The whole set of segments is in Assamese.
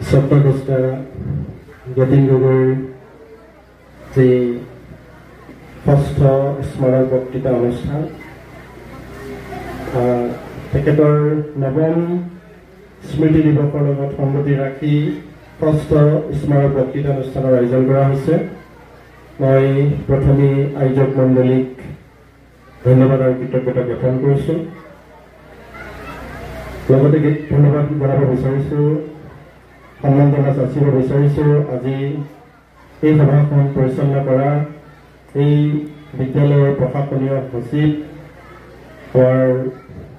স্বপ্নদ্ৰষ্টা যতীন গগৈৰ যে ষষ্ঠ স্মৰণ বক্তৃতা অনুষ্ঠান, তেখেতৰ নৱম স্মৃতি দিৱসৰ লগত সংগতি ৰাখি ষষ্ঠ স্মাৰক বক্তৃতা অনুষ্ঠানৰ আয়োজন কৰা হৈছে। মই প্ৰথমে আয়োজক মণ্ডলীক ধন্যবাদ আৰু কৃতজ্ঞতা জ্ঞাপন কৰিছোঁ। লগতে ধন্যবাদ জনাব বিচাৰিছোঁ, সন্মান যাচিব বিচাৰিছোঁ আজি এই সভাখন পৰিচালনা কৰা এই বিদ্যালয়ৰ প্ৰশাসনীয় সচিব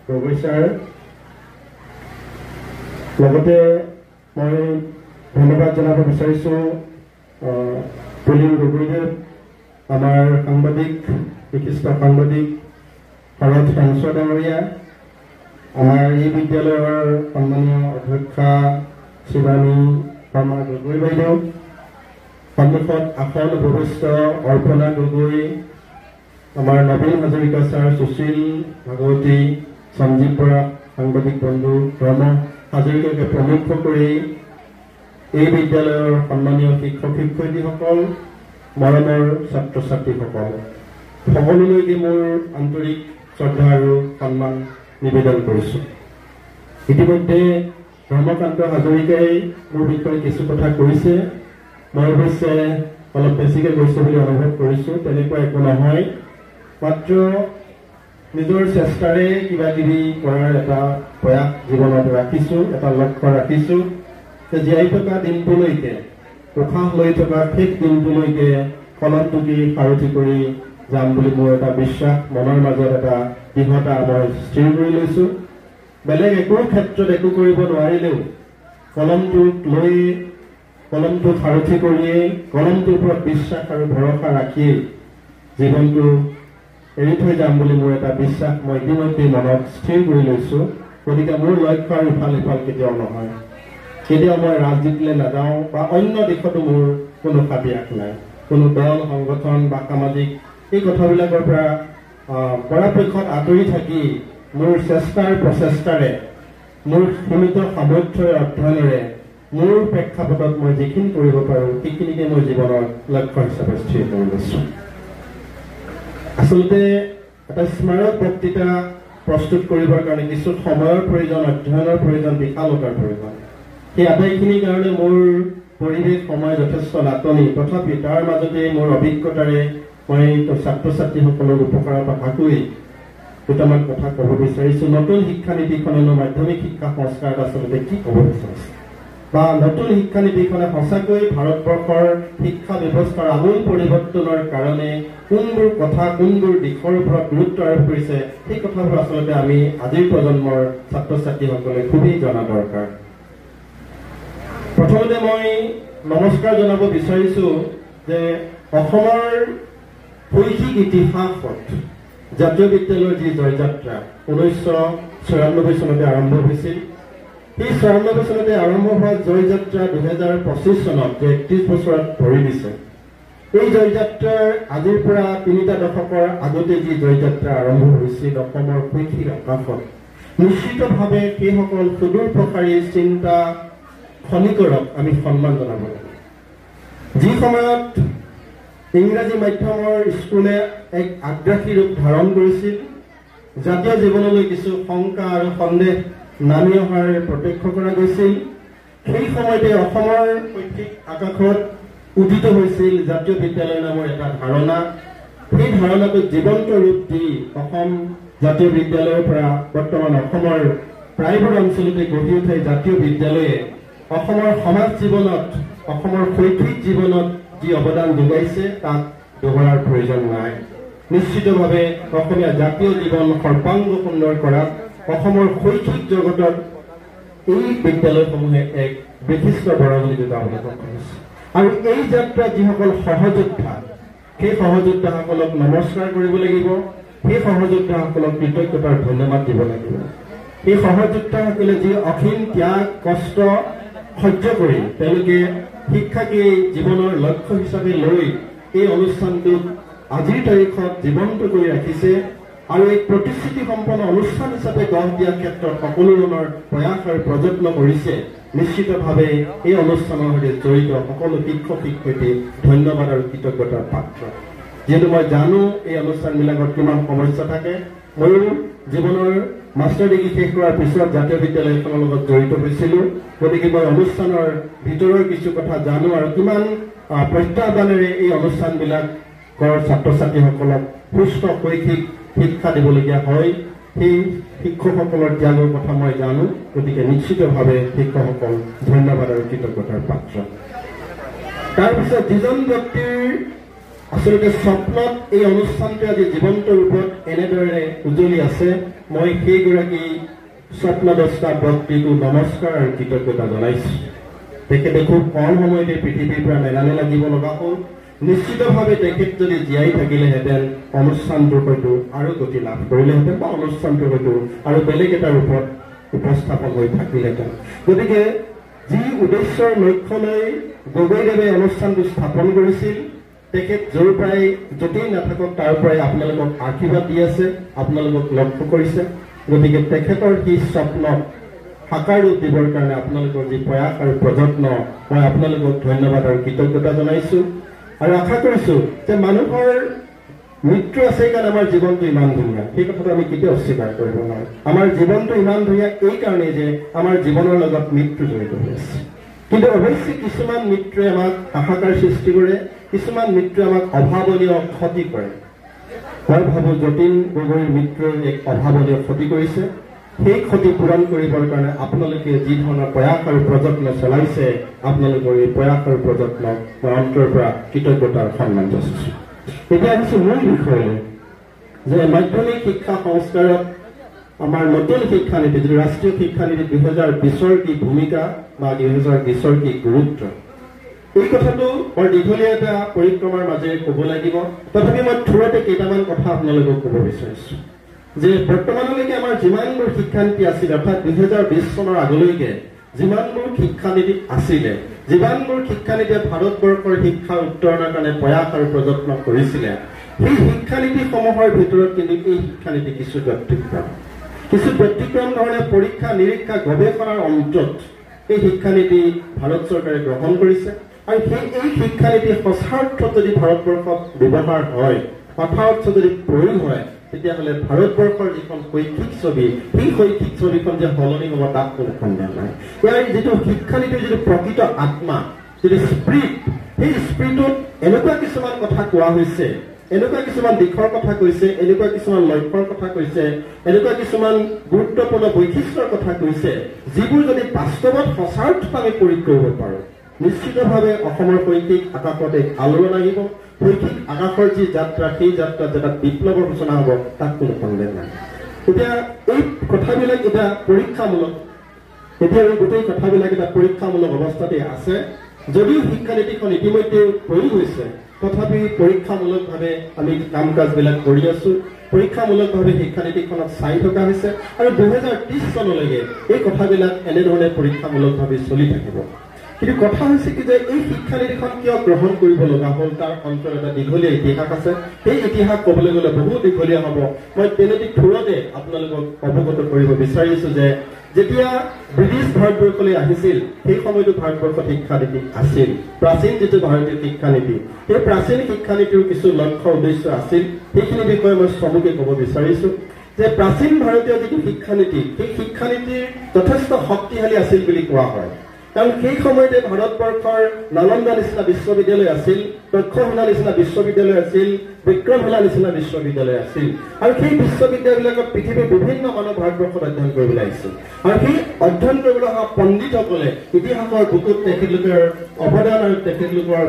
গগৈ ছাৰ। লগতে মই ধন্যবাদ জনাব বিচাৰিছোঁ পুলিন গগৈদেৱ, আমাৰ সাংবাদিক, বিশিষ্ট সাংবাদিক শৰৎ সাংসদ ডাঙৰীয়া, আমাৰ এই বিদ্যালয়ৰ সন্মানীয় অধ্যক্ষা শিৱানী শৰ্মা গগৈ বাইদেউ, সন্মুখত আসন উপবিষ্ট অৰ্পণা গগৈ, আমাৰ নবীন হাজৰিকা ছাৰ, সুশীল ভাগৱতী, সঞ্জীৱ বৰা, সাংবাদিক বন্ধু ধৰ্ম হাজৰিকাকে প্ৰমুখ কৰি এই বিদ্যালয়ৰ সন্মানীয় শিক্ষক শিক্ষয়িত্ৰীসকল, মৰমৰ ছাত্ৰ ছাত্ৰীসকল, সকলোলৈকে মোৰ আন্তৰিক শ্ৰদ্ধা আৰু সন্মান নিবেদন কৰিছোঁ। ইতিমধ্যে ধৰ্মকান্ত হাজৰিকাই মোৰ বিষয়ে কিছু কথা কৈছে। মই অৱশ্যে অলপ বেছিকৈ কৈছোঁ বুলি অনুভৱ কৰিছোঁ। তেনেকুৱা একো নহয়, মাত্ৰ নিজৰ চেষ্টাৰে কিবা কিবি কৰাৰ এটা প্ৰয়াস জীৱনত ৰাখিছোঁ, এটা লক্ষ্য ৰাখিছোঁ যে জীয়াই থকা দিনটোলৈকে, উশাহ লৈ থকা শেষ দিনটোলৈকে কলম টুকি সাৰথি কৰি যাম বুলি মোৰ এটা বিশ্বাস, মনৰ মাজত এটা দৃঢ়তা মই স্থিৰ কৰি লৈছোঁ। বেলেগ একো ক্ষেত্ৰত একো কৰিব নোৱাৰিলেও কলমটোক লৈ, কলমটো সাৰথি কৰিয়েই, কলমটোৰ ওপৰত বিশ্বাস আৰু ভৰসা ৰাখিয়েই জীৱনটো এৰি থৈ যাম বুলি মোৰ এটা বিশ্বাস মই ইতিমধ্যে মনত স্থিৰ কৰি লৈছোঁ। গতিকে মোৰ লক্ষ্য আৰু ইফাল সিফাল কেতিয়াও নহয়। কেতিয়াও মই ৰাজনীতিলৈ নাযাওঁ বা অন্য দিশতো মোৰ কোনো সাবিয়াস নাই। কোনো দল, সংগঠন বা সামাজিক এই কথাবিলাকৰ পৰা পৰাপক্ষত আঁতৰি থাকি মোৰ চেষ্টাৰ প্ৰচেষ্টাৰে, মোৰ সীমিত সামৰ্থ্যৰ অধ্যয়নেৰে, মোৰ প্ৰেক্ষাপটত মই যিখিনি কৰিব পাৰোঁ সেইখিনিকে মই জীৱনৰ লক্ষ্য হিচাপে স্থিৰ কৰি লৈছোঁ। আচলতে এটা স্মাৰক বক্তৃতা প্ৰস্তুত কৰিবৰ কাৰণে কিছু সময়ৰ প্ৰয়োজন, অধ্যয়নৰ প্ৰয়োজন, বিশালতাৰ প্ৰয়োজন। সেই আটাইখিনিৰ কাৰণে মোৰ পৰিৱেশ, সময় যথেষ্ট নাটনি। তথাপি তাৰ মাজতে মোৰ অভিজ্ঞতাৰে মই ছাত্ৰ ছাত্ৰীসকলৰ উপকাৰৰ কথাকৈ দুটামান কথা ক'ব বিচাৰিছোঁ। নতুন শিক্ষানীতিখনেনো মাধ্যমিক শিক্ষা সংস্কাৰত আচলতে কি ক'ব বিচাৰিছে, বা নতুন শিক্ষানীতিখনে সঁচাকৈ ভাৰতবৰ্ষৰ শিক্ষা ব্যৱস্থাৰ আমূল পৰিৱৰ্তনৰ কাৰণে কোনবোৰ কথা, কোনবোৰ দিশৰ ওপৰত গুৰুত্ব আৰোপ কৰিছে, সেই কথাবোৰ আচলতে আমি আজিৰ প্ৰজন্মৰ ছাত্ৰ ছাত্ৰীসকলে খুবেই জনা দৰকাৰ। প্ৰথমতে মই নমস্কাৰ জনাব বিচাৰিছোঁ যে অসমৰ শৈক্ষিক ইতিহাসত জাতীয় বিদ্যালয়ৰ যি জয়যাত্ৰা 1994 চনতে আৰম্ভ হৈছিল, সেই 94 চনতে আৰম্ভ হোৱা জয়যাত্ৰা 2025 চনত যে 31 বছৰত ভৰি দিছে, এই জয়যাত্ৰাৰ আজিৰ পৰা 3টা দশকৰ আগতে যি জয়যাত্ৰা আৰম্ভ হৈছিল অসমৰ শৈক্ষিক আকাশত, নিশ্চিতভাৱে সেইসকল সুদূৰ প্ৰসাৰী চিন্তা খনিকৰক আমি সন্মান জনাব লাগে। যি সময়ত ইংৰাজী মাধ্যমৰ স্কুলে এক আগ্ৰাসী ৰূপ ধাৰণ কৰিছিল, জাতীয় জীৱনলৈ কিছু শংকা আৰু সন্দেহ নামি অহাৰ প্ৰত্যক্ষ কৰা গৈছিল, সেই সময়তে অসমৰ শৈক্ষিক আকাশত উদিত হৈছিল জাতীয় বিদ্যালয় নামৰ এটা ধাৰণা। সেই ধাৰণাটোক জীৱন্ত ৰূপ দি অসম জাতীয় বিদ্যালয়ৰ পৰা বৰ্তমান অসমৰ প্ৰায়বোৰ অঞ্চলতে গঢ়ি উঠা জাতীয় বিদ্যালয়ে অসমৰ সমাজ জীৱনত, অসমৰ শৈক্ষিক জীৱনত যি অৱদান যোগাইছে তাক দোহৰাৰ প্ৰয়োজন নাই। নিশ্চিতভাৱে অসমীয়া জাতীয় জীৱন সৰ্বাংগ সুন্দৰ কৰাত অসমৰ শৈক্ষিক জগতত এই বিদ্যালয়সমূহে এক বিশিষ্ট বৰঙণি যোগাবলৈ সক্ষম হৈছে। আৰু এই যাত্ৰাত যিসকল সহযোদ্ধা, সেই সহযোদ্ধাসকলক নমস্কাৰ কৰিব লাগিব, সেই সহযোদ্ধাসকলক কৃতজ্ঞতাৰ ধন্যবাদ দিব লাগিব। সেই সহযোদ্ধাসকলে যি অসীম ত্যাগ, কষ্ট সহ্য কৰি তেওঁলোকে শিক্ষাকে জীৱনৰ লক্ষ্য হিচাপে লৈ এই অনুষ্ঠানটোক আজিৰ তাৰিখত জীৱন্ত কৰি ৰাখিছে আৰু এক প্ৰতিশ্ৰুতি সম্পন্ন অনুষ্ঠান হিচাপে গঢ় দিয়াৰ ক্ষেত্ৰত সকলো ধৰণৰ প্ৰয়াস আৰু প্ৰযত্ন কৰিছে, নিশ্চিতভাৱে এই অনুষ্ঠানৰ সৈতে জড়িত সকলো শিক্ষক শিক্ষয়িত্ৰী ধন্যবাদ আৰু কৃতজ্ঞতাৰ পাত্ৰ যিহেতু মই জানো এই অনুষ্ঠানবিলাকত কিমান সমস্যা থাকে ময়ো জীৱনৰ মাষ্টাৰ ডিগ্ৰী শেষ কৰাৰ পিছত জাতীয় বিদ্যালয়খনৰ লগত জড়িত হৈছিলোঁ গতিকে মই অনুষ্ঠানৰ ভিতৰৰ কিছু কথা জানো আৰু কিমান প্ৰত্যাহ্বানেৰে এই অনুষ্ঠানবিলাকৰ ছাত্ৰ ছাত্ৰীসকলক সুস্থ শৈক্ষিক শিক্ষা দিবলগীয়া হয় সেই শিক্ষকসকলৰ ত্যাগৰ কথা মই জানো গতিকে নিশ্চিতভাৱে শিক্ষকসকল ধন্যবাদ আৰু কৃতজ্ঞতাৰ পাত্ৰ তাৰপিছত যিজন ব্যক্তিৰ আসলতে স্বপ্নত এই অনুষ্ঠানটো আজি জীৱন্ত ৰূপত এনেদৰে উজ্বলি আছে মই সেইগৰাকী স্বপ্নদ্ৰষ্টা ব্যক্তিকো নমস্কাৰ আৰু কৃতজ্ঞতা জনাইছোঁ তেখেতে খুব কম সময়তে পৃথিৱীৰ পৰা মেলানে লাগিব লগা হ'ল নিশ্চিতভাৱে তেখেত যদি জীয়াই থাকিলেহেঁতেন অনুষ্ঠানটোৰ হয়তো আৰু গতি লাভ কৰিলেহেঁতেন বা অনুষ্ঠানটোৰ হয়তো আৰু বেলেগ এটা ৰূপত উপস্থাপন হৈ থাকিলেহেঁতেন গতিকে যি উদ্দেশ্যৰ লক্ষ্য লৈ গগৈদেৱে অনুষ্ঠানটো স্থাপন কৰিছিল তেখেত য'ৰ পৰাই য'তেই নাথাকক তাৰ পৰাই আপোনালোকক আশীৰ্বাদ দি আছে আপোনালোকক লক্ষ্য কৰিছে গতিকে তেখেতৰ সেই স্বপ্নক সাকাৰ ৰূপ দিবৰ কাৰণে আপোনালোকৰ যি প্ৰয়াস আৰু প্ৰযত্ন মই আপোনালোকক ধন্যবাদ আৰু কৃতজ্ঞতা জনাইছোঁ আৰু আশা কৰিছোঁ যে মানুহৰ মৃত্যু আছে কাৰণে আমাৰ জীৱনটো ইমান ধুনীয়া সেই কথাটো আমি কেতিয়াও অস্বীকাৰ কৰিব নোৱাৰোঁ আমাৰ জীৱনটো ইমান ধুনীয়া এই কাৰণেই যে আমাৰ জীৱনৰ লগত মৃত্যু জড়িত হৈ আছে কিন্তু অৱশ্যে কিছুমান মৃত্যুৱে আমাক হাহাকাৰ সৃষ্টি কৰে কিছুমান মৃত্যুৱে আমাক অভাৱনীয় ক্ষতি কৰে মই ভাবোঁ যতীন গগৈৰ মৃত্যুৰ এক অভাৱনীয় ক্ষতি কৰিছে সেই ক্ষতি পূৰণ কৰিবৰ কাৰণে আপোনালোকে যি ধৰণৰ প্ৰয়াস আৰু প্ৰযত্ন চলাইছে আপোনালোকৰ এই প্ৰয়াস আৰু প্ৰযত্নক মই অন্তৰৰ পৰা কৃতজ্ঞতাৰ সন্মান যাচিছোঁ এতিয়া আহিছোঁ মূল বিষয়লৈ যে মাধ্যমিক শিক্ষা সংস্কাৰত আমাৰ নতুন শিক্ষানীতি যিটো ৰাষ্ট্ৰীয় শিক্ষানীতি 2020ৰ কি ভূমিকা বা 2020ৰ কি গুৰুত্ব এই কথাটো বৰ দীঘলীয়া এটা পৰিক্ৰমাৰ মাজেৰে ক'ব লাগিব তথাপি মই থোৰতে কেইটামান কথা আপোনালোকক ক'ব বিচাৰিছোঁ যে বৰ্তমানলৈকে আমাৰ যিমানবোৰ শিক্ষানীতি আছিল অৰ্থাৎ 2020 চনৰ আগলৈকে যিমানবোৰ শিক্ষানীতি আছিলে যিমানবোৰ শিক্ষানীতিয়ে ভাৰতবৰ্ষৰ শিক্ষা উত্তৰণৰ কাৰণে প্ৰয়াস আৰু প্ৰযত্ন কৰিছিলে সেই শিক্ষানীতিসমূহৰ ভিতৰত কিন্তু এই শিক্ষানীতি কিছু ব্যতিক্ৰম ধৰণে পৰীক্ষা নিৰীক্ষা গৱেষণাৰ অন্তত এই শিক্ষানীতি ভাৰত চৰকাৰে গ্ৰহণ কৰিছে আৰু এই শিক্ষানীতি সঁচাৰ্থত যদি ভাৰতবৰ্ষত ব্যৱহাৰ হয় সঁচাৰ্থ যদি প্ৰয়োগ হয় তেতিয়াহ'লে ভাৰতবৰ্ষৰ যিখন শৈক্ষিক ছবি সেই শৈক্ষিক ছবিখন যে সলনি হ'ব তাত কোনো সন্দেহ নাই ইয়াৰ যিটো শিক্ষানীতিৰ যিটো প্ৰকৃত আত্মা যিটো স্পিৰিট সেই স্পিৰিটত এনেকুৱা কিছুমান কথা কোৱা হৈছে এনেকুৱা কিছুমান দিশৰ কথা কৈছে এনেকুৱা কিছুমান লক্ষ্যৰ কথা কৈছে এনেকুৱা কিছুমান গুৰুত্বপূৰ্ণ বৈশিষ্ট্যৰ কথা কৈছে যিবোৰ যদি বাস্তৱত সঁচাৰ্থত আমি প্ৰয়োগ কৰিব পাৰোঁ নিশ্চিতভাৱে অসমৰ শৈক্ষিক আকাশত এক আলোড়ন আহিব শৈক্ষিক আকাশৰ যি যাত্ৰা সেই যাত্ৰাত এটা বিপ্লৱৰ সূচনা হ'ব তাত কোনো সন্দেহ নাই এতিয়া এই কথাবিলাক এটা পৰীক্ষামূলক এতিয়া এই গোটেই কথাবিলাক এটা পৰীক্ষামূলক অৱস্থাতে আছে যদিও শিক্ষানীতিখন ইতিমধ্যে প্ৰয়োগ হৈছে তথাপি পৰীক্ষামূলকভাৱে আমি কাম কাজবিলাক কৰি আছোঁ পৰীক্ষামূলকভাৱে শিক্ষানীতিখনক চাই থকা হৈছে আৰু 2030 চনলৈকে এই কথাবিলাক এনেধৰণে পৰীক্ষামূলকভাৱে চলি থাকিব কিন্তু কথা হৈছে কি যে এই শিক্ষানীতিখন কিয় গ্ৰহণ কৰিব লগা হ'ল তাৰ অন্তত এটা দীঘলীয়া ইতিহাস আছে সেই ইতিহাস ক'বলৈ গ'লে বহু দীঘলীয়া হ'ব মই তেনেটি থোৰতে আপোনালোকক অৱগত কৰিব বিচাৰিছোঁ যে যেতিয়া ব্ৰিটিছ ভাৰতবৰ্ষলৈ আহিছিল সেই সময়তো ভাৰতবৰ্ষত শিক্ষানীতি আছিল প্ৰাচীন যিটো ভাৰতীয় শিক্ষানীতি সেই প্ৰাচীন শিক্ষানীতিৰ কিছু লক্ষ্য উদ্দেশ্য আছিল সেইখিনি বিষয়ে মই চমুকৈ ক'ব বিচাৰিছোঁ যে প্ৰাচীন ভাৰতীয় যিটো শিক্ষানীতি সেই শিক্ষানীতিৰ যথেষ্ট শক্তিশালী আছিল বুলি কোৱা হয় কাৰণ সেই সময়তে ভাৰতবৰ্ষৰ নালন্দা নিচিনা বিশ্ববিদ্যালয় আছিল তক্ষশিলা নিচিনা বিশ্ববিদ্যালয় আছিল বিক্ৰমশিলা নিচিনা বিশ্ববিদ্যালয় আছিল আৰু সেই বিশ্ববিদ্যালয়বিলাকত পৃথিৱীৰ বিভিন্ন মানুহ ভাৰতবৰ্ষত অধ্যয়ন কৰিবলৈ আহিছিল আৰু সেই অধ্যয়ন কৰিবলৈ অহা পণ্ডিতসকলে ইতিহাসৰ বুকুত তেখেতলোকৰ অৱদান আৰু তেখেতলোকৰ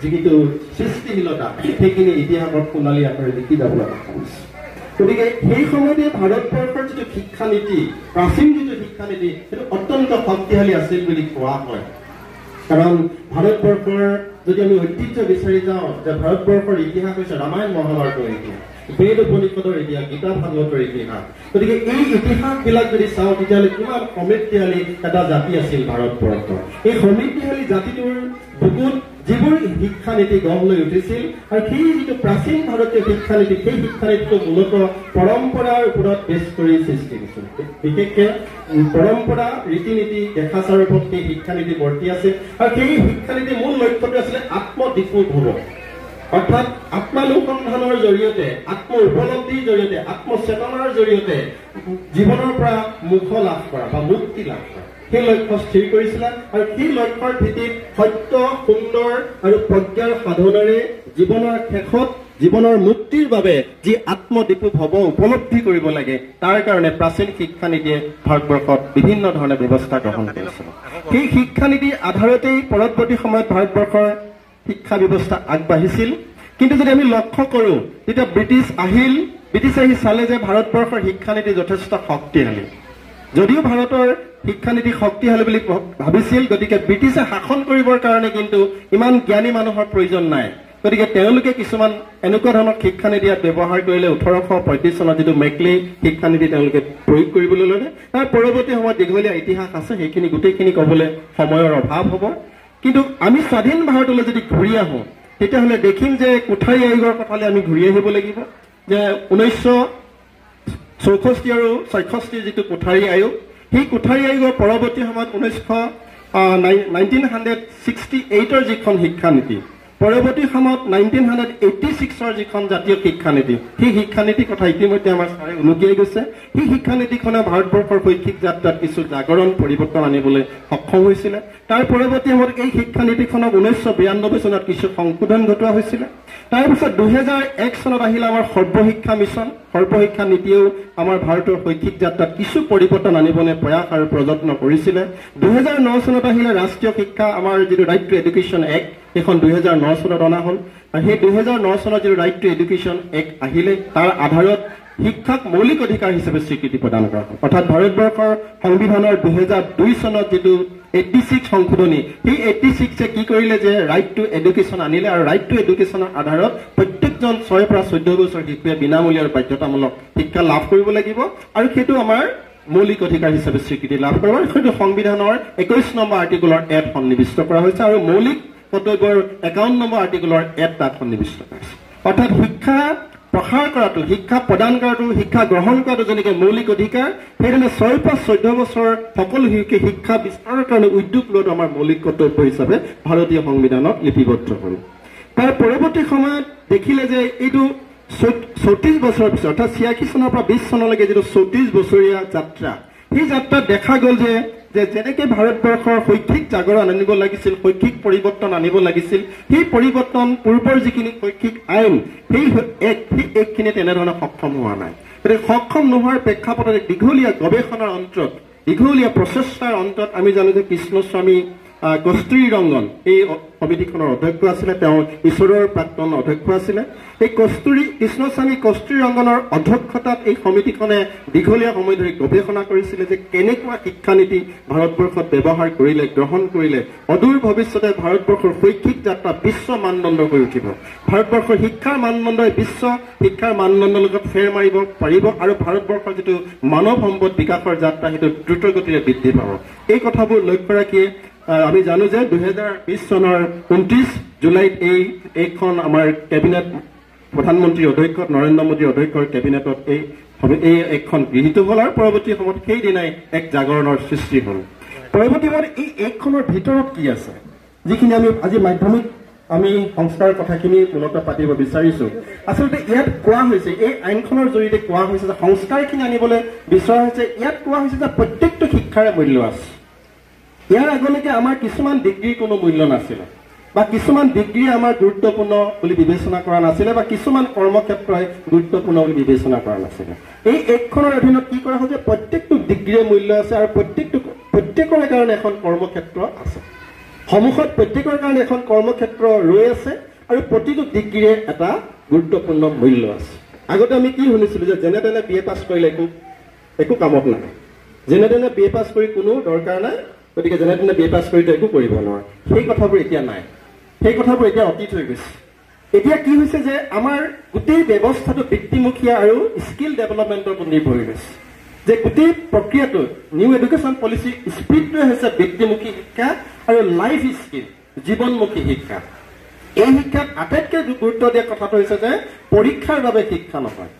যিটো সৃষ্টিশীলতা সেইখিনি ইতিহাসৰ সোণালী আখৰে লিখি যাবলৈ সক্ষম হৈছে গতিকে সেই সময়তে ভাৰতবৰ্ষৰ যিটো শিক্ষানীতি প্ৰাচীন যিটো শিক্ষানীতি সেইটো অত্যন্ত শক্তিশালী আছিল বুলি কোৱা হয় কাৰণ ভাৰতবৰ্ষৰ যদি আমি ঐতিহ্য বিচাৰি যাওঁ যে ভাৰতবৰ্ষৰ ইতিহাস হৈছে ৰামায়ণ মহাভাৰতৰ ইতিহাস বেদ উপনিষদৰ ইতিহাস গীতা ভাগৱতৰ ইতিহাস গতিকে এই ইতিহাসবিলাক যদি চাওঁ তেতিয়াহ'লে কিমান সমৃদ্ধিশালী এটা জাতি আছিল ভাৰতবৰ্ষ এই সমৃদ্ধিশালী জাতিটোৰ বুকুত যিবোৰ শিক্ষানীতি গঢ় লৈ উঠিছিল আৰু সেই যিটো প্ৰাচীন ভাৰতীয় শিক্ষানীতি সেই শিক্ষানীতিটো মূলতঃ পৰম্পৰাৰ ওপৰত বেছ কৰি সৃষ্টি হৈছিল বিশেষকৈ পৰম্পৰা ৰীতি নীতি দেখাচাৰৰ ওপৰত সেই শিক্ষানীতি বৰ্তি আছে আৰু সেই শিক্ষানীতিৰ মূল লক্ষ্যটো আছিলে আত্মদিশোধ অৰ্থাৎ আত্মানুসন্ধানৰ জৰিয়তে আত্ম উপলব্ধিৰ জৰিয়তে আত্মচেতনাৰ জৰিয়তে জীৱনৰ পৰা মুখ লাভ কৰা বা মুক্তি লাভ কৰা সেই লক্ষ্য স্থিৰ কৰিছিলে আৰু সেই লক্ষ্যৰ ভিত্তিত সত্য সুন্দৰ আৰু প্ৰজ্ঞাৰ সাধনেৰে জীৱনৰ শেষত জীৱনৰ মুক্তিৰ বাবে যি আত্মদিশোধ হ'ব উপলব্ধি কৰিব লাগে তাৰ কাৰণে প্ৰাচীন শিক্ষানীতিয়ে ভাৰতবৰ্ষত বিভিন্ন ধৰণে ব্যৱস্থা গ্ৰহণ কৰিছিল সেই শিক্ষানীতিৰ আধাৰতেই পৰৱৰ্তী সময়ত ভাৰতবৰ্ষৰ শিক্ষা ব্যৱস্থা আগবাঢ়িছিল কিন্তু যদি আমি লক্ষ্য কৰোঁ তেতিয়া ব্ৰিটিছ আহি চালে যে ভাৰতবৰ্ষৰ শিক্ষানীতি যথেষ্ট শক্তিশালী যদিও ভাৰতৰ শিক্ষানীতি শক্তিশালী বুলি ভাবিছিল গতিকে ব্ৰিটিছে শাসন কৰিবৰ কাৰণে কিন্তু ইমান জ্ঞানী মানুহৰ প্ৰয়োজন নাই গতিকে তেওঁলোকে কিছুমান এনেকুৱা ধৰণৰ শিক্ষানীতি ইয়াত ব্যৱহাৰ কৰিলে 1835 চনত যিটো মেকলে শিক্ষানীতি তেওঁলোকে প্ৰয়োগ কৰিবলৈ ল'লে তাৰ পৰৱৰ্তী সময়ত দীঘলীয়া ইতিহাস আছে সেইখিনি গোটেইখিনি ক'বলৈ সময়ৰ অভাৱ হ'ব কিন্তু আমি স্বাধীন ভাৰতলৈ যদি ঘূৰি আহোঁ তেতিয়াহ'লে দেখিম যে কোঠাৰী আয়োগৰ কথালৈ আমি ঘূৰি আহিব লাগিব যে 1964 আৰু 66 যিটো কোঠাৰী আয়োগ সেই কোঠাৰী আয়োগৰ পৰৱৰ্তী সময়ত 1968ৰ যিখন শিক্ষানীতি পৰৱৰ্তী সময়ত 1986ৰ যিখন জাতীয় শিক্ষানীতি সেই শিক্ষানীতিৰ কথা ইতিমধ্যে আমাৰ ছাৰে উনুকিয়াই গৈছে সেই শিক্ষানীতিখনে ভাৰতবৰ্ষৰ শৈক্ষিক যাত্ৰাত কিছু জাগৰণ পৰিৱৰ্তন আনিবলৈ সক্ষম হৈছিলে তাৰ পৰৱৰ্তী সময়ত এই শিক্ষানীতিখনক 1992 চনত কিছু সংশোধন ঘটোৱা হৈছিলে তাৰপিছত 2001 চনত আহিলে আমাৰ সৰ্বশিক্ষা মিছন সৰ্বশিক্ষা নীতিয়েও আমাৰ ভাৰতৰ শৈক্ষিক যাত্ৰাত কিছু পৰিৱৰ্তন আনিবলৈ প্ৰয়াস আৰু প্ৰযত্ন কৰিছিলে 2009 চনত আহিলে ৰাষ্ট্ৰীয় শিক্ষা আমাৰ যিটো ৰাইট টু এডুকেশ্যন এক্ট এখন 2009 চনত অনা হ'ল আৰু সেই 2009 চনত যিটো ৰাইট টু এডুকেশ্যন এক্ট আহিলে তাৰ আধাৰত শিক্ষাক মৌলিক অধিকাৰ হিচাপে স্বীকৃতি প্ৰদান কৰা হ'ল অৰ্থাৎ ভাৰতবৰ্ষৰ সংবিধানৰ 2002 চনত যিটো 86 সংশোধনী সেই 86 কি কৰিলে যে ৰাইট টু এডুকেশ্যন আনিলে আৰু ৰাইট টু এডুকেশ্যনৰ আধাৰত প্ৰত্যেকজন 6 পৰা 14 বছৰ শিশুৱে বিনামূলীয়া আৰু বাধ্যতামূলক শিক্ষা লাভ কৰিব লাগিব আৰু সেইটো আমাৰ মৌলিক অধিকাৰ হিচাপে স্বীকৃতি লাভ কৰিব সেইটো সংবিধানৰ 21 নম্বৰ আৰ্টিকুলৰ 1 সন্নিৱিষ্ট কৰা হৈছে আৰু মৌলিক কৰ্তব্যৰ 51 নম্বৰ আৰ্টিকুলৰ 1 তাত সন্নিৱিষ্ট কৰা হৈছে অৰ্থাৎ শিক্ষা প্ৰসাৰ কৰাটো শিক্ষা প্ৰদান কৰাটো শিক্ষা গ্ৰহণ কৰাটো যেনেকৈ মৌলিক অধিকাৰ সেইদৰে 6 পৰা 14 বছৰ সকলো শিশুকে শিক্ষা বিস্তাৰৰ কাৰণে উদ্যোগ লোৱাটো আমাৰ মৌলিক কৰ্তব্য হিচাপে ভাৰতীয় সংবিধানত লিপিবদ্ধ হ'ল তাৰ পৰৱৰ্তী সময়ত দেখিলে যে এইটো 34 বছৰৰ পিছত অৰ্থাৎ 86 চনৰ পৰা 20 চনলৈকে যিটো 34 বছৰীয়া যাত্ৰা সেই যাত্ৰাত দেখা গ'ল যে যেনেকৈ ভাৰতবৰ্ষৰ শৈক্ষিক জাগৰণ আনিব লাগিছিল শৈক্ষিক পৰিৱৰ্তন আনিব লাগিছিল সেই পৰিৱৰ্তন পূৰ্বৰ যিখিনি শৈক্ষিক আইন সেই একখিনি তেনেধৰণে সক্ষম হোৱা নাই গতিকে সক্ষম নোহোৱাৰ প্ৰেক্ষাপটত দীঘলীয়া গৱেষণাৰ অন্তত দীঘলীয়া প্ৰচেষ্টাৰ অন্তত আমি জানো যে কৃষ্ণস্বামী কস্তুৰী ৰংগন এই সমিতিখনৰ অধ্যক্ষ আছিলে তেওঁ ঈশ্বৰৰ প্ৰাক্তন অধ্যক্ষ আছিলে এই কৃষ্ণস্বামী কস্তুৰী ৰংগনৰ অধ্যক্ষতাত এই সমিতিখনে দীঘলীয়া সময় ধৰি গৱেষণা কৰিছিলে যে কেনেকুৱা শিক্ষানীতি ভাৰতবৰ্ষত ব্যৱহাৰ কৰিলে গ্ৰহণ কৰিলে অদূৰ ভৱিষ্যতে ভাৰতবৰ্ষৰ শৈক্ষিক যাত্ৰা বিশ্ব মানদণ্ড হৈ উঠিব ভাৰতবৰ্ষৰ শিক্ষাৰ মানদণ্ডই বিশ্ব শিক্ষাৰ মানদণ্ডৰ লগত ফেৰ মাৰিব পাৰিব আৰু ভাৰতবৰ্ষৰ যিটো মানৱ সম্পদ বিকাশৰ যাত্ৰা সেইটো দ্ৰুতগতিৰে বৃদ্ধি পাব এই কথাবোৰ লক্ষ্য ৰাখি আমি জানো যে 2020 চনৰ 29 জুলাইত এইখন আমাৰ কেবিনেট প্ৰধানমন্ত্ৰী অধ্যক্ষ নৰেন্দ্ৰ মোদীৰ অধ্যক্ষৰ কেবিনেটত এই এখন গৃহীত হ'ল আৰু পৰৱৰ্তী সময়ত সেইদিনাই এক জাগৰণৰ সৃষ্টি হ'ল পৰৱৰ্তী সময়ত এই একখনৰ ভিতৰত কি আছে যিখিনি আমি আজি মাধ্যমিক আমি সংস্কাৰৰ কথাখিনি মূলতঃ পাতিব বিচাৰিছোঁ আচলতে ইয়াত কোৱা হৈছে এই আইনখনৰ জৰিয়তে কোৱা হৈছে যে সংস্কাৰখিনি আনিবলৈ বিচৰা হৈছে ইয়াত কোৱা হৈছে যে প্ৰত্যেকটো শিক্ষাৰে মূল্য আছে ইয়াৰ আগলৈকে আমাৰ কিছুমান ডিগ্ৰীৰ কোনো মূল্য নাছিলে বা কিছুমান ডিগ্ৰী আমাৰ গুৰুত্বপূৰ্ণ বুলি বিবেচনা কৰা নাছিলে বা কিছুমান কৰ্মক্ষেত্ৰই গুৰুত্বপূৰ্ণ বুলি বিবেচনা কৰা নাছিলে এই একখনৰ অধীনত কি কৰা হৈছে প্ৰত্যেকটো ডিগ্ৰীৰ মূল্য আছে আৰু প্ৰত্যেকৰে কাৰণে এখন কৰ্মক্ষেত্ৰ আছে সমুখত প্ৰত্যেকৰ কাৰণে এখন কৰ্মক্ষেত্ৰ ৰৈ আছে আৰু প্ৰতিটো ডিগ্ৰীৰে এটা গুৰুত্বপূৰ্ণ মূল্য আছে আগতে আমি কি শুনিছিলোঁ যে যেনে তেনে BA পাছ কৰিলে একো কামত নাহে যেনে তেনে BA পাছ কৰি কোনো দৰকাৰ নাই গতিকে যেনে তেনে BA পাছ কৰিতো একো কৰিব নোৱাৰে সেই কথাবোৰ এতিয়া নাই সেই কথাবোৰ এতিয়া অতীত হৈ গৈছে এতিয়া কি হৈছে যে আমাৰ গোটেই ব্যৱস্থাটো বৃত্তিমুখীয়া আৰু স্কিল ডেভেলপমেণ্টৰ ওপৰত নিৰ্ভৰ হৈ গৈছে যে গোটেই প্ৰক্ৰিয়াটো নিউ এডুকেশ্যন পলিচি স্পিডটোৱে হৈছে বৃত্তিমুখী শিক্ষা আৰু লাইফ স্কিল জীৱনমুখী শিক্ষা এই শিক্ষাত আটাইতকৈ গুৰুত্ব দিয়া কথাটো হৈছে যে পৰীক্ষাৰ বাবে শিক্ষা নহয়,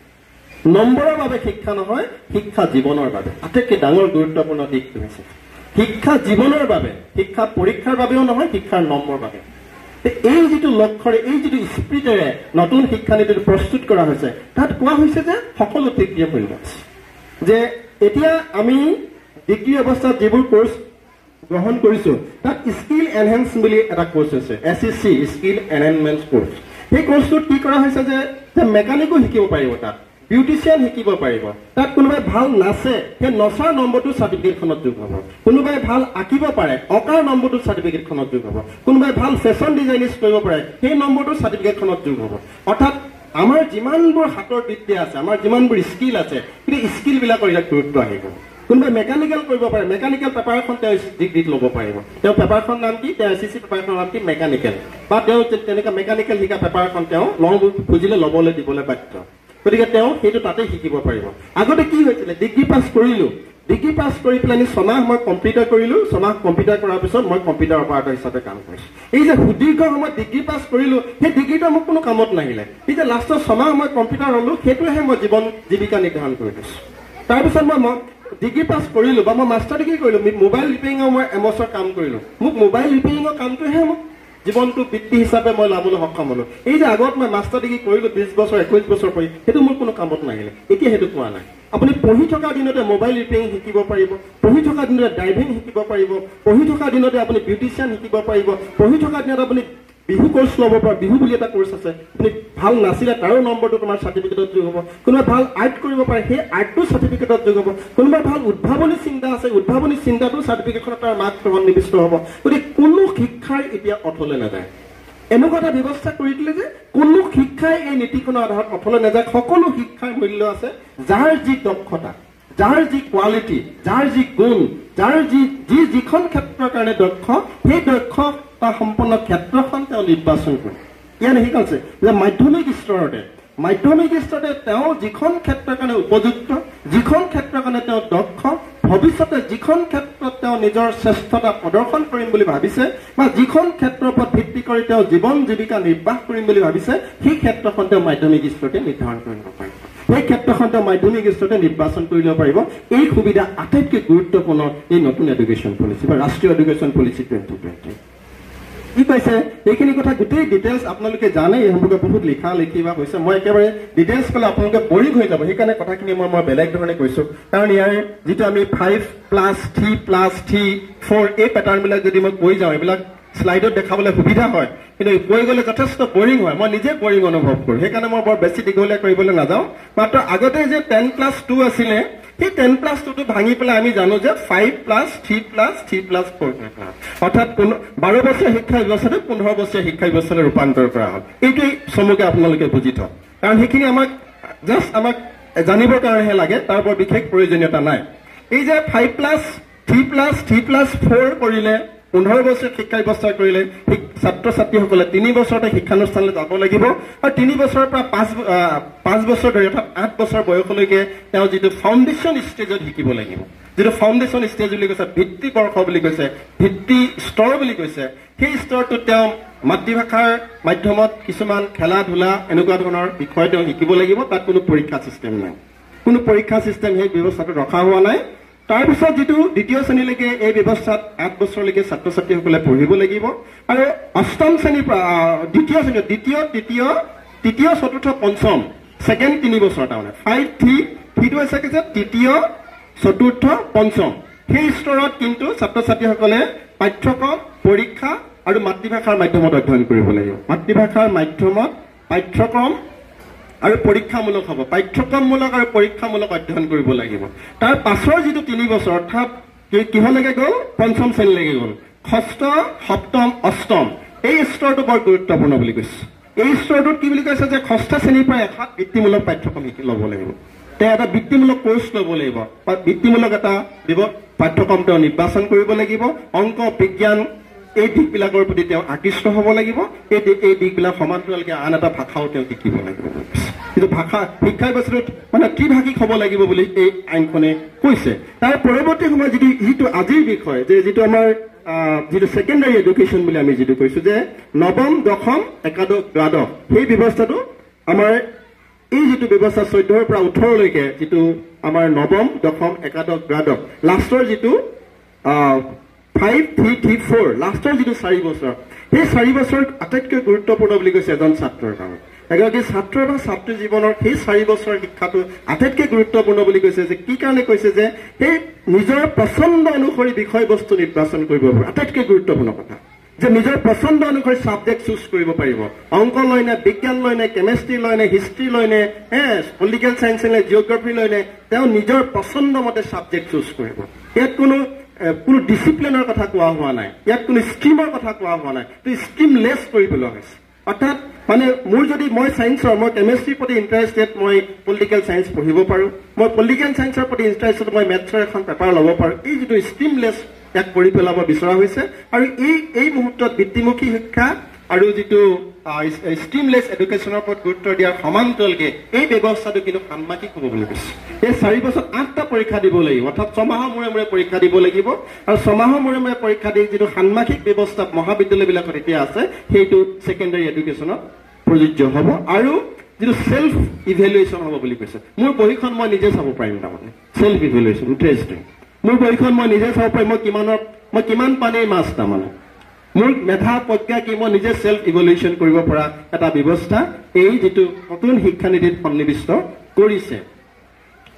নম্বৰৰ বাবে শিক্ষা নহয়, শিক্ষা জীৱনৰ বাবে। আটাইতকৈ ডাঙৰ গুৰুত্বপূৰ্ণ দিশটো হৈছে শিক্ষা জীৱনৰ বাবে, শিক্ষা পৰীক্ষাৰ বাবেও নহয়, শিক্ষাৰ নম্বৰৰ বাবে। এই যিটো লক্ষ্যৰে, এই যিটো স্পিৰিটেৰে নতুন শিক্ষানীতিটো প্ৰস্তুত কৰা হৈছে, তাত কোৱা হৈছে যে সকলো ডিগ্ৰীয়ে মূল্য আছে। যে এতিয়া আমি ডিগ্ৰী অৱস্থাত যিবোৰ কোৰ্চ গ্ৰহণ কৰিছো, তাত স্কিল এনহেন্স বুলি এটা কোৰ্চ হৈছে, SEC স্কিল এনহেন্সমেণ্ট কোৰ্চ। সেই কোৰ্চটোত কি কৰা হৈছে যে মেকানিকো শিকিব পাৰিব, তাত বিউটিচিয়ান শিকিব পাৰিব, তাত কোনোবাই ভাল নাচে, সেই নচাৰ নম্বৰটো চাৰ্টিফিকেটখনত যোগ হ'ব, কোনোবাই ভাল আঁকিব পাৰে, অঁকাৰ নম্বৰটো চাৰ্টিফিকেটখনত যোগ হ'ব, কোনোবাই ভাল ফেশ্বন ডিজাইনিষ্ট কৰিব পাৰে, সেই নম্বৰটো চাৰ্টিফিকেটখনত যোগ হ'ব। অৰ্থাৎ আমাৰ যিমানবোৰ হাতৰ বিদ্যা আছে, আমাৰ যিমানবোৰ স্কিল আছে, কিন্তু স্কিলবিলাকৰ ইয়াত গুৰুত্ব আহিব। কোনোবাই মেকানিকেল কৰিব পাৰে, মেকানিকেল পেপাৰ এখন তেওঁ ডিগ্ৰীত ল'ব পাৰিব, তেওঁ পেপাৰখন নাম কি, তেওঁ SEC পেপাৰখনৰ নাম কি, মেকানিকেল, বা তেওঁ তেনেকুৱা মেকানিকেল শিকা পেপাৰ এখন তেওঁ লওঁ খুজিলে ল'বলৈ দিবলৈ বাধ্য। গতিকে তেওঁ সেইটো তাতে শিকিব পাৰিব। আগতে কি হৈছিলে, ডিগ্ৰী পাছ কৰিলো, ডিগ্ৰী পাছ কৰি পেলাই 6 মাহ মই কম্পিউটাৰ কৰিলো, 6 মাহ কম্পিউটাৰ কৰাৰ পিছত মই কম্পিউটাৰ অপাৰেটৰ হিচাপে কাম কৰিছো। এই যে সুদীৰ্ঘ সময়ত ডিগ্ৰী পাছ কৰিলো, সেই ডিগ্ৰীটো মোক কোনো কামত নাহিলে। এই যে লাষ্টত 6 মাহ মই কম্পিউটাৰ ল'লো, সেইটোহে মই জীৱন জীৱিকা নিৰ্ধাৰণ কৰি দিছো। তাৰপিছত মই ডিগ্ৰী পাছ কৰিলো বা মই মাষ্টাৰ ডিগ্ৰী কৰিলো, মোবাইল ৰিপেয়াৰিঙৰ মই এবছৰ কাম কৰিলো, মোক মোবাইল ৰিপেয়াৰিঙৰ কামটোহে মোক জীৱনটো বৃত্তি হিচাপে মই লাভলৈ সক্ষম হলো। এই যে আগত মই মাষ্টাৰ ডিগ্ৰী কৰিলো 20 বছৰ 21 বছৰ পঢ়ি, সেইটো মোৰ কোনো কামত নাহিলে, এতিয়া সেইটো পোৱা নাই। আপুনি পঢ়ি থকা দিনতে মোবাইল ৰিপেয়াৰিং শিকিব পাৰিব, পঢ়ি থকা দিনতে ড্ৰাইভিং শিকিব পাৰিব, পঢ়ি থকা দিনতে আপুনি বিউটিচিয়ান শিকিব পাৰিব, পঢ়ি থকা দিনত আপুনি বিহু কোৰ্চ ল'ব পাৰে, বিহু বুলি এটা কোৰ্চ আছে, আপুনি ভাল নাচিলে তাৰো নম্বৰটো তোমাৰ চাৰ্টিফিকেটত যোগ হ'ব, কোনোবাই ভাল আৰ্ট কৰিব পাৰে, সেই আৰ্টটো চাৰ্টিফিকেটত যোগ হ'ব, কোনোবাই ভাল উদ্ভাৱনী চিন্তা আছে, উদ্ভাৱনী চিন্তাটো চাৰ্টিফিকেটখনত তাৰ মাৰ্ক সন্নিৱিষ্ট হ'ব। গতিকে কোনো শিক্ষাৰ এতিয়া অথলে নাযায়। এনেকুৱা এটা ব্যৱস্থা কৰি দিলে যে কোনো শিক্ষাই এই নীতিখনৰ আধাৰত অথলে নাযায়। সকলো শিক্ষাৰ মূল্য আছে, যাৰ যি দক্ষতা, যাৰ যি কোৱালিটি, যাৰ যি গুণ, যাৰ যিখন ক্ষেত্ৰৰ কাৰণে দক্ষ, সেই দক্ষতা সম্পন্ন ক্ষেত্ৰখন তেওঁ নিৰ্বাচন কৰে। ইয়াত সি কৈছে যে মাধ্যমিক স্তৰতে তেওঁ যিখন ক্ষেত্ৰৰ কাৰণে উপযুক্ত, যিখন ক্ষেত্ৰৰ কাৰণে তেওঁ দক্ষ, ভৱিষ্যতে যিখন ক্ষেত্ৰত তেওঁ নিজৰ শ্ৰেষ্ঠতা প্ৰদৰ্শন কৰিম বুলি ভাবিছে, বা যিখন ক্ষেত্ৰৰ ওপৰত ভিত্তি কৰি তেওঁ জীৱন জীৱিকা নিৰ্বাহ কৰিম বুলি ভাবিছে, সেই ক্ষেত্ৰখন তেওঁ মাধ্যমিক স্তৰতে নিৰ্ধাৰণ কৰিব পাৰিব, সেই ক্ষেত্ৰখন তেওঁ মাধ্যমিক স্তৰতে নিৰ্বাচন কৰি ল'ব পাৰিব। এই সুবিধা আটাইতকৈ গুৰুত্বপূৰ্ণ এই নতুন এডুকেশ্যন পলিচি বা ৰাষ্ট্ৰীয় এডুকেশ্যন পলিচি 2020। কি কৈছে এইখিনি কথা গোটেই ডিটেইলছ আপোনালোকে জানে, এই সম্পৰ্কে বহুত লিখা লিখিবা হৈছে, মই একেবাৰে ডিটেইলছ ক'লে আপোনালোকে বৰিং হৈ যাব, সেইকাৰণে কথাখিনি মই বেলেগ ধৰণে কৈছো। কাৰণ ইয়াৰ যিটো আমি 5+3+3+4 এই পেটাৰ্ণবিলাক যদি মই কৈ যাওঁ, এইবিলাক শ্লাইডত দেখাবলৈ সুবিধা হয়, কিন্তু কৈ গ'লে যথেষ্ট বৰিং হয়, মই নিজে বৰিং অনুভৱ কৰোঁ, সেইকাৰণে মই বৰ বেছি দীঘলীয়া কৰিবলৈ নাযাওঁ। মাত্ৰ আগতে যে 10+2 আছিলে, সেই 10+2টো ভাঙি পেলাই আমি জানো যে 5+3+3+4, অৰ্থাৎ 12 বছৰীয়া শিক্ষা ব্যৱস্থাটো 15 বছৰীয়া শিক্ষা ব্যৱস্থালৈ ৰূপান্তৰ কৰা হ'ল। এইটোৱেই চমুকে আপোনালোকে বুজি থওক, কাৰণ সেইখিনি আমাক জানিবৰ কাৰণেহে লাগে, তাৰ বৰ বিশেষ প্ৰয়োজনীয়তা নাই। এই যে 5+3+3+4 কৰিলে, 15 বছৰীয়া শিক্ষা ব্যৱস্থা কৰিলে, ছাত্ৰ ছাত্ৰীসকলে 3 বছৰতে শিক্ষানুষ্ঠানলৈ যাব লাগিব, আৰু 3 বছৰৰ পৰা 5 বছৰ ধৰি, অৰ্থাৎ 8 বছৰ বয়সলৈকে তেওঁ যিটো ফাউণ্ডেশ্যন ষ্টেজত শিকিব লাগিব, যিটো ফাউণ্ডেশ্যন ষ্টেজ বুলি কৈছে, ভিত্তি বৰ্ষ বুলি কৈছে, ভিত্তি স্তৰ বুলি কৈছে, সেই স্তৰটোত তেওঁ মাতৃভাষাৰ মাধ্যমত কিছুমান খেলা ধূলা এনেকুৱা ধৰণৰ বিষয় তেওঁ শিকিব লাগিব। তাত কোনো পৰীক্ষা ছিষ্টেম নাই, কোনো পৰীক্ষা ছিষ্টেম সেই ব্যৱস্থাটোত ৰখা হোৱা নাই। তাৰপিছত যিটো দ্বিতীয় শ্ৰেণীলৈকে এই ব্যৱস্থাত 8 বছৰলৈকে ছাত্ৰ ছাত্ৰীসকলে পঢ়িব লাগিব, আৰু অষ্টম শ্ৰেণীৰ পৰা দ্বিতীয় শ্ৰেণী, তৃতীয় চতুৰ্থ পঞ্চম, ছেকেণ্ড 3 বছৰ, তাৰমানে 5-3 হৈছে যে তৃতীয় চতুৰ্থ পঞ্চম, সেই স্তৰত কিন্তু ছাত্ৰ ছাত্ৰীসকলে পাঠ্যক্ৰম, পৰীক্ষা আৰু মাতৃভাষাৰ মাধ্যমত অধ্যয়ন কৰিব লাগিব। মাতৃভাষাৰ মাধ্যমত পাঠ্যক্ৰম আৰু পৰীক্ষামূলক হ'ব, পাঠ্যক্ৰমমূলক আৰু পৰীক্ষামূলক অধ্যয়ন কৰিব লাগিব। তাৰ পাছৰ যিটো 3 বছৰ, অৰ্থাৎ কিহলৈকে গ'ল, পঞ্চম শ্ৰেণীলৈকে গ'ল, ষষ্ঠ, সপ্তম, অষ্টম, এই স্তৰটো বৰ গুৰুত্বপূৰ্ণ বুলি কৈছে। এই স্তৰটোত কি বুলি কৈছে যে ষষ্ঠ শ্ৰেণীৰ পৰা এখন বৃত্তিমূলক পাঠ্যক্ৰম ল'ব লাগিব, তেওঁ এটা বৃত্তিমূলক কোৰ্চ ল'ব লাগিব, বা বৃত্তিমূলক এটা পাঠ্যক্ৰম তেওঁ নিৰ্বাচন কৰিব লাগিব। অংক, বিজ্ঞান এই দিশবিলাকৰ প্ৰতি তেওঁ আকৃষ্ট হ'ব লাগিব, এই দিশবিলাক সমান্তৰালকৈ আন এটা ভাষাও তেওঁ শিকিব লাগিব। কিন্তু ভাষা শিক্ষা ব্যৱস্থাটোত মানে ত্ৰিভাষিক হ'ব লাগিব বুলি এই আইনখনে কৈছে। তাৰ পৰৱৰ্তী সময়ত যিটো আজিৰ বিষয় যে যিটো আমাৰ যিটো ছেকেণ্ডাৰী এডুকেশ্যন বুলি আমি যিটো কৈছো যে নৱম, দশম, একাদশ, দ্বাদশ, সেই ব্যৱস্থাটো আমাৰ এই যিটো ব্যৱস্থা 14ৰ পৰা 18লৈকে যিটো আমাৰ নৱম, দশম, একাদশ, দ্বাদশ, লাষ্টৰ যিটো 5, 3, 3, 4 লাষ্টৰ যিটো 4 বছৰ, সেই 4 বছৰ আটাইতকৈ গুৰুত্বপূৰ্ণ বুলি কৈছে এজন ছাত্ৰৰ কাৰণে। এগৰাকী ছাত্ৰ বা ছাত্ৰী জীৱনৰ সেই 4 বছৰ শিক্ষাটো আটাইতকৈ গুৰুত্বপূৰ্ণ বুলি কৈছে। যে কি কাৰণে কৈছে যে সেই নিজৰ পচন্দ অনুসৰি বিষয়বস্তু নিৰ্বাচন কৰিব পাৰে, আটাইতকৈ গুৰুত্বপূৰ্ণ কথা। যে নিজৰ পচন্দ অনুসৰি ছাবজেক্ট চুজ কৰিব পাৰিব, অংক লয় নে, বিজ্ঞান লয় নে, কেমেষ্ট্ৰি লয় নে, হিষ্ট্ৰী লয় নে, পলিটিকেল চায়েন্স নে, জিঅ'গ্ৰাফি লয় নে, তেওঁ নিজৰ পচন্দ মতে ছাবজেক্ট চুজ কৰিব। ইয়াত কোনো ডিচিপ্লিনৰ কথা কোৱা হোৱা নাই, ইয়াত কোনো ষ্ট্ৰীমৰ কথা কোৱা হোৱা নাই, ষ্ট্ৰীমলেছ কৰি পেলোৱা হৈছে। অৰ্থাৎ মানে মোৰ যদি মই চায়েন্সৰ, মই কেমেষ্ট্ৰিৰ প্ৰতি ইণ্টাৰেষ্টেড, মই পলিটিকেল চায়েন্স পঢ়িব পাৰোঁ, মই পলিটিকেল চায়েন্সৰ প্ৰতি ইণ্টাৰেষ্টেড, মই মেথছৰ এখন পেপাৰ ল'ব পাৰোঁ। এই যিটো ষ্ট্ৰীমলেছ ইয়াক কৰি পেলাব বিচৰা হৈছে। আৰু এই মুহূৰ্তত বৃত্তিমুখী শিক্ষা আৰু যিটো ষ্ট্ৰীমলেছ এডুকেশ্যনৰ ওপৰত গুৰুত্ব দিয়াৰ সমান্তৰালকে এই ব্যৱস্থাটো কিন্তু ষান্মাসিক হ'ব বুলি কৈছে। এই 4 বছৰত 8টা পৰীক্ষা দিব লাগিব, অৰ্থাৎ 6 মাহৰ মূৰে মূৰে পৰীক্ষা দিব লাগিব। আৰু 6 মাহৰ মূৰে মূৰে পৰীক্ষা দি যিটো ষান্মাসিক ব্যৱস্থা মহাবিদ্যালয়বিলাকত এতিয়া আছে, সেইটো ছেকেণ্ডাৰী এডুকেশ্যনত প্ৰযোজ্য হ'ব। আৰু যিটো সেলফ ইভেলুৱেশ্যন হ'ব বুলি কৈছে। মোৰ বহীখন মই নিজে চাব পাৰিম, তাৰমানে সেলফ ইভেলুৱেশ্যন ইণ্টাৰেষ্টিং। মোৰ বহীখন মই নিজে চাব পাৰিম, মই কিমান পানীৰ মাছ, তাৰমানে মোৰ মেধা প্ৰজ্ঞা কি, মই নিজে সেলফ ইভেলুৱেশ্যন কৰিব পৰা এটা ব্যৱস্থা এই যিটো নতুন শিক্ষানীতিত সন্নিৱিষ্ট কৰিছে।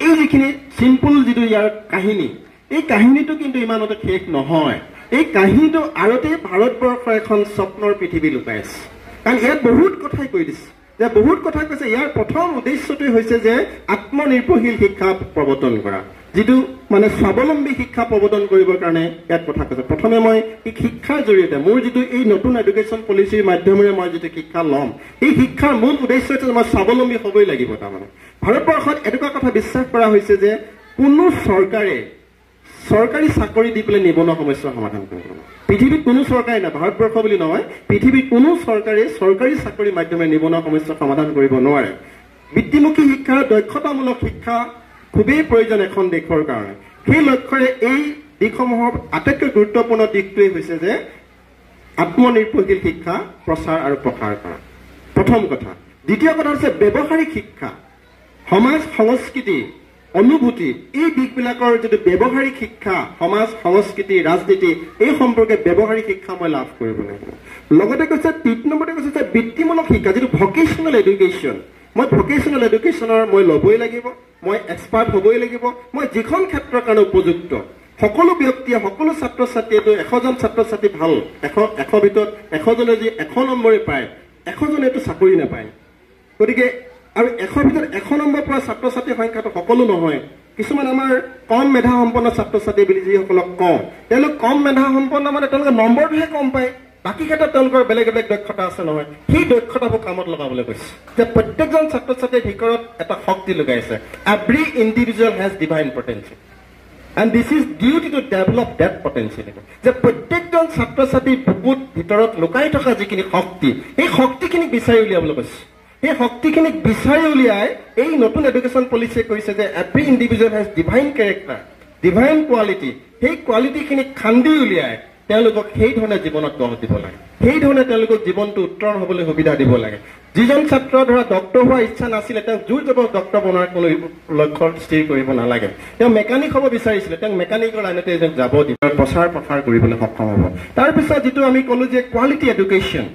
এই যিখিনি চিম্পুল যিটো ইয়াৰ কাহিনী, এই কাহিনীটো কিন্তু ইমানতে শেষ নহয়। এই কাহিনীটো আৰতে ভাৰতবৰ্ষৰ এখন স্বপ্নৰ পৃথিৱী লুকাই আছে। কাৰণ ইয়াত বহুত কথাই কৈ দিছে, যে বহুত কথা কৈছে। ইয়াৰ প্ৰথম উদ্দেশ্যটোৱে হৈছে যে আত্মনিৰ্ভৰশীল শিক্ষা প্ৰৱৰ্তন কৰা, যিটো মানে স্বাৱলম্বী শিক্ষা প্ৰৱৰ্তন কৰিবৰ কাৰণে ইয়াত কথা কৈছে। প্ৰথমে মই এই শিক্ষাৰ জৰিয়তে মোৰ যিটো এই নতুন এডুকেশ্যন পলিচিৰ মাধ্যমেৰে মই যিটো শিক্ষা ল'ম, এই শিক্ষাৰ মূল উদ্দেশ্য হৈছে মই স্বাৱলম্বী হ'বই লাগিব। তাৰমানে ভাৰতবৰ্ষত এনেকুৱা কথা বিশ্বাস কৰা হৈছে যে কোনো চৰকাৰী চাকৰি দি পেলাই নিবনুৱা সমস্যাৰ সমাধান কৰিব নোৱাৰে। পৃথিৱীত কোনো চৰকাৰে নাই, ভাৰতবৰ্ষ বুলি নহয়, পৃথিৱীত কোনো চৰকাৰে চৰকাৰী চাকৰিৰ মাধ্যমেৰে নিবনুৱা সমস্যাৰ সমাধান কৰিব নোৱাৰে। বৃত্তিমুখী শিক্ষা, দক্ষতামূলক শিক্ষা খুবেই প্ৰয়োজন এখন দেশৰ কাৰণে। সেই লক্ষ্যৰে এই দিশসমূহৰ আটাইতকৈ গুৰুত্বপূৰ্ণ দিশটোৱেই হৈছে যে আত্মনিৰ্ভৰশীল শিক্ষা প্ৰচাৰ আৰু প্ৰসাৰ কৰা, প্ৰথম কথা। দ্বিতীয় কথা হৈছে ব্যৱহাৰিক শিক্ষা, সমাজ সংস্কৃতি, অনুভূতি, এই দিশবিলাকৰ যিটো ব্যৱহাৰিক শিক্ষা, সমাজ সংস্কৃতি, ৰাজনীতি, এই সম্পৰ্কে ব্যৱহাৰিক শিক্ষা মই লাভ কৰিব লাগিব। লগতে কৈছে 3 নম্বৰতে কৈছে যে বৃত্তিমূলক শিক্ষা, যিটো ভকেশ্যনেল এডুকেশ্যন, মই ভকেশ্যনেল এডুকেশ্যনৰ মই ল'বই লাগিব, মই এক্সপাৰ্ট হ'বই লাগিব, মই যিখন ক্ষেত্ৰৰ কাৰণে উপযুক্ত। সকলো ব্যক্তিয়ে, সকলো ছাত্ৰ ছাত্ৰীয়েতো 100জন ছাত্ৰ ছাত্ৰী ভাল, 100 ভিতৰত 100জনে যদি 100 নম্বৰে পায়, 100জনেতো চাকৰি নাপায়। গতিকে আৰু 100 ভিতৰত 100 নম্বৰ পোৱা ছাত্ৰ ছাত্ৰীৰ সংখ্যাটো সকলো নহয়। কিছুমান আমাৰ কম মেধা সম্পন্ন ছাত্ৰ ছাত্ৰী বুলি যিসকলক কওঁ, তেওঁলোক কম মেধা সম্পন্ন মানে তেওঁলোকে নম্বৰটোহে কম পায়, বাকী ক্ষেত্ৰত তেওঁলোকৰ বেলেগ বেলেগ দক্ষতা আছে নহয়। সেই দক্ষতাবোৰ কামত লগাবলৈ কৈছে যে প্ৰত্যেকজন ছাত্ৰ ছাত্ৰীৰ ভিতৰত এটা শক্তি লগাইছে। Every individual has divine potential and this is duty to develop that potential. যে প্ৰত্যেকজন ছাত্ৰ ছাত্ৰীৰ বুকুত ভিতৰত লুকাই থকা যিখিনি শক্তি, সেই শক্তিখিনিক বিচাৰি উলিয়াবলৈ কৈছে। এই শক্তিখিনিক বিচাৰি উলিয়াই এই নতুন এডুকেশ্যন পলিচিয়ে কৈছে যে every individual has divine character, divine quality. সেই কোৱালিটিখিনিক খান্দি উলিয়াই তেওঁলোকক সেই ধৰণে জীৱনত গঢ় দিব লাগে, সেই ধৰণে তেওঁলোকক জীৱনটো উত্তৰণ হ'বলৈ সুবিধা দিব লাগে। যিজন ছাত্ৰ ধৰা ডক্টৰ হোৱাৰ ইচ্ছা নাছিলে, তেওঁ জোৰ জবৰ ডক্টৰ বনোৱাৰ কোনো লক্ষ্য স্থিৰ কৰিব নালাগে। তেওঁ মেকানিক হ'ব বিচাৰিছিলে, তেওঁক মেকানিকৰ লাইনতে যাব দিব, প্ৰচাৰ কৰিবলৈ সক্ষম হ'ব। তাৰপিছত যিটো আমি ক'লো যে কোৱালিটি এডুকেশ্যন,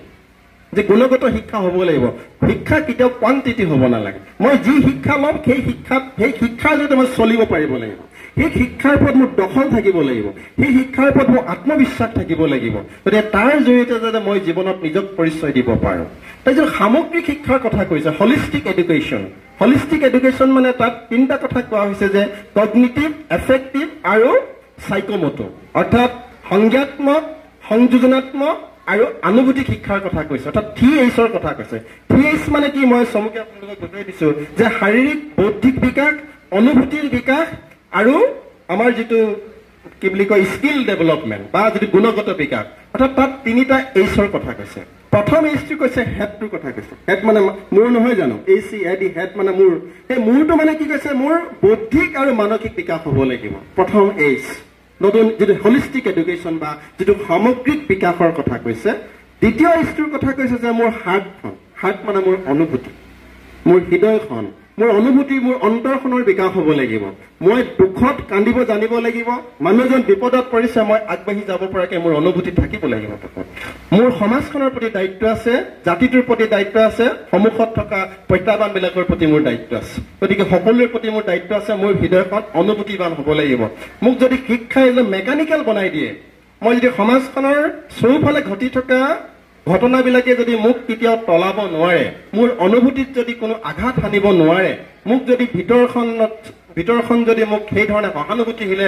যে গুণগত শিক্ষা হ'ব লাগিব। শিক্ষা কেতিয়াও কোৱান্টিটি হ'ব নালাগে। মই যি শিক্ষা ল'ম সেই শিক্ষাৰ জৰিয়তে মই চলিব পাৰিব লাগিব। সেই শিক্ষাৰ ওপৰত মোৰ দখল থাকিব লাগিব, সেই শিক্ষাৰ ওপৰত মোৰ আত্মবিশ্বাস থাকিব লাগিব, গতিকে তাৰ জৰিয়তে যাতে মই জীৱনত নিজক পৰিচয় দিব পাৰোঁ। তাৰপিছত সামগ্ৰিক শিক্ষাৰ কথা কৈছে হলিষ্টিক এডুকেশ্যন। হলিষ্টিক এডুকেশ্যন মানে তাত 3টা কথা কোৱা হৈছে যে কগনিটিভ, এফেক্টিভ আৰু চাইকোমোটৰ, অৰ্থাৎ সংজ্ঞাত্মক, সংযোজনাত্মক আৰু আনুভূতিক শিক্ষাৰ কথা কৈছে, অৰ্থাৎ 3Hৰ কথা কৈছে। 3H মানে কি, মই চমুকৈ আপোনালোকক বুজাই দিছো যে শাৰীৰিক বৌদ্ধিক বিকাশ, অনুভূতিৰ বিকাশ আৰু আমাৰ যিটো কি বুলি কয় স্কিল ডেভেলপমেণ্ট বা যিটো গুণগত বিকাশ, অৰ্থাৎ তাত 3টা Hৰ কথা কৈছে। প্ৰথম এইচটো কৈছে হেডটোৰ কথা কৈছে হেড মানে মোৰ নহয় জানো ACAD হেড মানে মোৰ এই মোৰটো মানে কি কৈছে মোৰ বৌদ্ধিক আৰু মানসিক বিকাশ হ'ব লাগিব প্ৰথম এইচ নতুন যিটো হলিষ্টিক এডুকেশ্যন বা যিটো সামগ্ৰিক বিকাশৰ কথা কৈছে দ্বিতীয় এইচটোৰ কথা কৈছে যে মোৰ হাৰ্ট মানে মোৰ অনুভূতি মোৰ হৃদয়খন মোৰ অনুভূতি মোৰ অন্তৰখনৰ বিকাশ হ'ব লাগিব মই দুখত কান্দিব জানিব লাগিব মানুহজন বিপদত পৰিছে মই আগবাঢ়ি যাব পৰাকৈ মোৰ অনুভূতি থাকিব লাগিব মোৰ সমাজখনৰ প্ৰতি দায়িত্ব আছে জাতিটোৰ প্ৰতি দায়িত্ব আছে সন্মুখত থকা প্ৰত্যাহ্বানবিলাকৰ প্ৰতি মোৰ দায়িত্ব আছে গতিকে সকলোৰে প্ৰতি মোৰ দায়িত্ব আছে মোৰ হৃদয়খন অনুভূতিবান হ'ব লাগিব মোক যদি শিক্ষাই এজন মেকানিকেল বনাই দিয়ে মই যদি সমাজখনৰ চৌফালে ঘটি থকা ঘটনাবিলাকে যদি মোক কেতিয়াও তলাব নোৱাৰে মোৰ অনুভূতিত যদি কোনো আঘাত হানিব নোৱাৰে মোক যদি ভিতৰখন যদি মোক সেই ধৰণে সহানুভূতিশীলে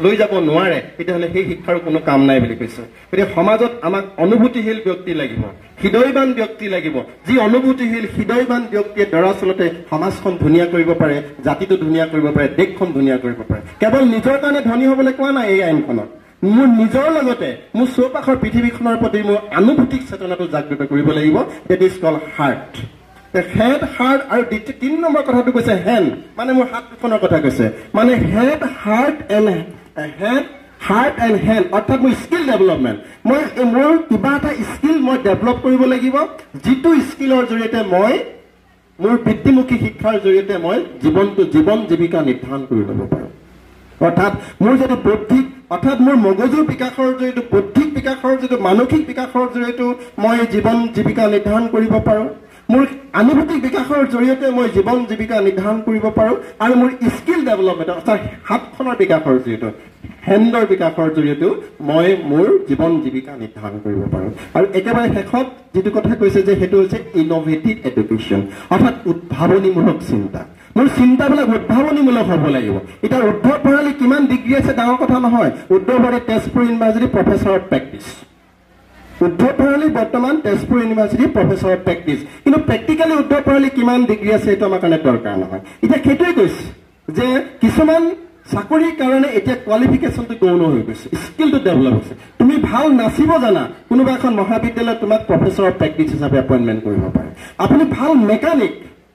লৈ যাব নোৱাৰে তেতিয়াহ'লে সেই শিক্ষাৰ কোনো কাম নাই বুলি কৈছে গতিকে সমাজত আমাক অনুভূতিশীল ব্যক্তি লাগিব হৃদয়বান ব্যক্তি লাগিব যি অনুভূতিশীল হৃদয়বান ব্যক্তিয়ে দৰাচলতে সমাজখন ধুনীয়া কৰিব পাৰে জাতিটো ধুনীয়া কৰিব পাৰে দেশখন ধুনীয়া কৰিব পাৰে কেৱল নিজৰ কাৰণে ধনী হ'বলৈ কোৱা নাই এই আইনখনত মোৰ নিজৰ লগতে মোৰ চৌপাশৰ পৃথিৱীখনৰ প্ৰতি মোৰ আনুভূতিক চেতনাটো জাগ্ৰত কৰিব লাগিব that is call heart head heart আৰু ৩ নম্বৰ কথাটো কৈছে হেণ্ড মানে মোৰ হাত দুখনৰ কথা কৈছে মানে হেড হাৰ্ট এণ্ড হেণ্ড অৰ্থাৎ মোৰ স্কিল ডেভেলপমেণ্ট মই মোৰ কিবা এটা স্কিল মই ডেভেলপ কৰিব লাগিব যিটো স্কিলৰ জৰিয়তে মই মোৰ বৃত্তিমুখী শিক্ষাৰ জৰিয়তে মই জীৱন জীৱিকা নিৰ্ধাৰণ কৰি ল'ব পাৰোঁ অৰ্থাৎ মোৰ যদি বৌদ্ধিক অৰ্থাৎ মোৰ মগজুৰ বিকাশৰ জৰিয়তে বৌদ্ধিক বিকাশৰ যিটো মানসিক বিকাশৰ জৰিয়তে মই জীৱন জীৱিকা নিৰ্ধাৰণ কৰিব পাৰোঁ মোৰ আনুভূতিক বিকাশৰ জৰিয়তে মই জীৱন জীৱিকা নিৰ্ধাৰণ কৰিব পাৰোঁ আৰু মোৰ স্কিল ডেভেলপমেণ্ট অৰ্থাৎ হাতখনৰ বিকাশৰ জৰিয়তে হেণ্ডৰ বিকাশৰ জৰিয়তেও মই মোৰ জীৱন জীৱিকা নিৰ্ধাৰণ কৰিব পাৰোঁ আৰু একেবাৰে শেষত যিটো কথা কৈছে যে সেইটো হৈছে ইন'ভেটিভ এডুকেশ্যন অৰ্থাৎ উদ্ভাৱনীমূলক চিন্তা মোৰ চিন্তাবিলাক উদ্ভাৱনীমূলক হ'ব লাগিব এতিয়া উদ্ধৱ ভৰালী কিমান ডিগ্ৰী আছে ডাঙৰ কথা নহয় Uddhav Bharali Tezpur university professor of practice Uddhav Bharali বৰ্তমান Tezpur university professor of practice কিন্তু প্ৰেক্টিকেলি উদ্ধৱ ভৰালী কিমান ডিগ্ৰী আছে সেইটো আমাৰ কাৰণে দৰকাৰ নহয় এতিয়া সেইটোৱে কৈছে যে কিছুমান চাকৰিৰ কাৰণে এতিয়া কোৱালিফিকেশ্যনটো গৌণ হৈ গৈছে স্কিলটো ডেভেলপ হৈছে তুমি ভাল নাচিব জানা কোনোবা এখন মহাবিদ্যালয়ত তোমাক প্ৰফেচৰ অফ প্ৰেক্টিছ হিচাপে এপইণ্টমেণ্ট কৰিব পাৰে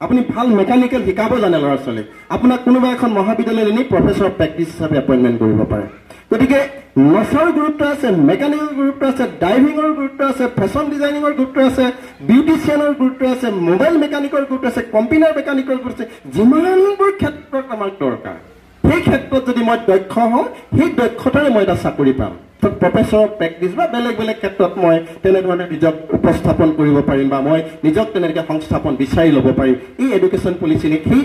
আপুনি ভাল মেকানিকেল শিকাব জানে ল'ৰা ছোৱালীক আপোনাক কোনোবা এখন মহাবিদ্যালয়ত নি প্ৰফেচৰ অফ প্ৰেক্টিছ হিচাপে এপইণ্টমেণ্ট কৰিব পাৰে গতিকে নচাৰ গুৰুত্ব আছে মেকানিকেল গুৰুত্ব আছে ড্ৰাইভিঙৰ গুৰুত্ব আছে ফেশ্বন ডিজাইনিঙৰ গুৰুত্ব আছে বিউটিচিয়ানৰ গুৰুত্ব আছে মোবাইল মেকানিকৰ গুৰুত্ব আছে কম্পিউটাৰ মেকানিকৰ গুৰুত্ব আছে যিমানবোৰ ক্ষেত্ৰত আমাক দৰকাৰ সেই ক্ষেত্ৰত যদি মই দক্ষ হওঁ সেই দক্ষতাৰে মই এটা চাকৰি পাম প্ৰফেচৰ অফ প্ৰেক্টিছ বা বেলেগ ক্ষেত্ৰত মই তেনেধৰণে নিজক উপস্থাপন কৰিব পাৰিম বা মই নিজক তেনেকৈ সংস্থাপন বিচাৰি ল'ব পাৰিম এই এডুকেশ্যন পলিচি সেই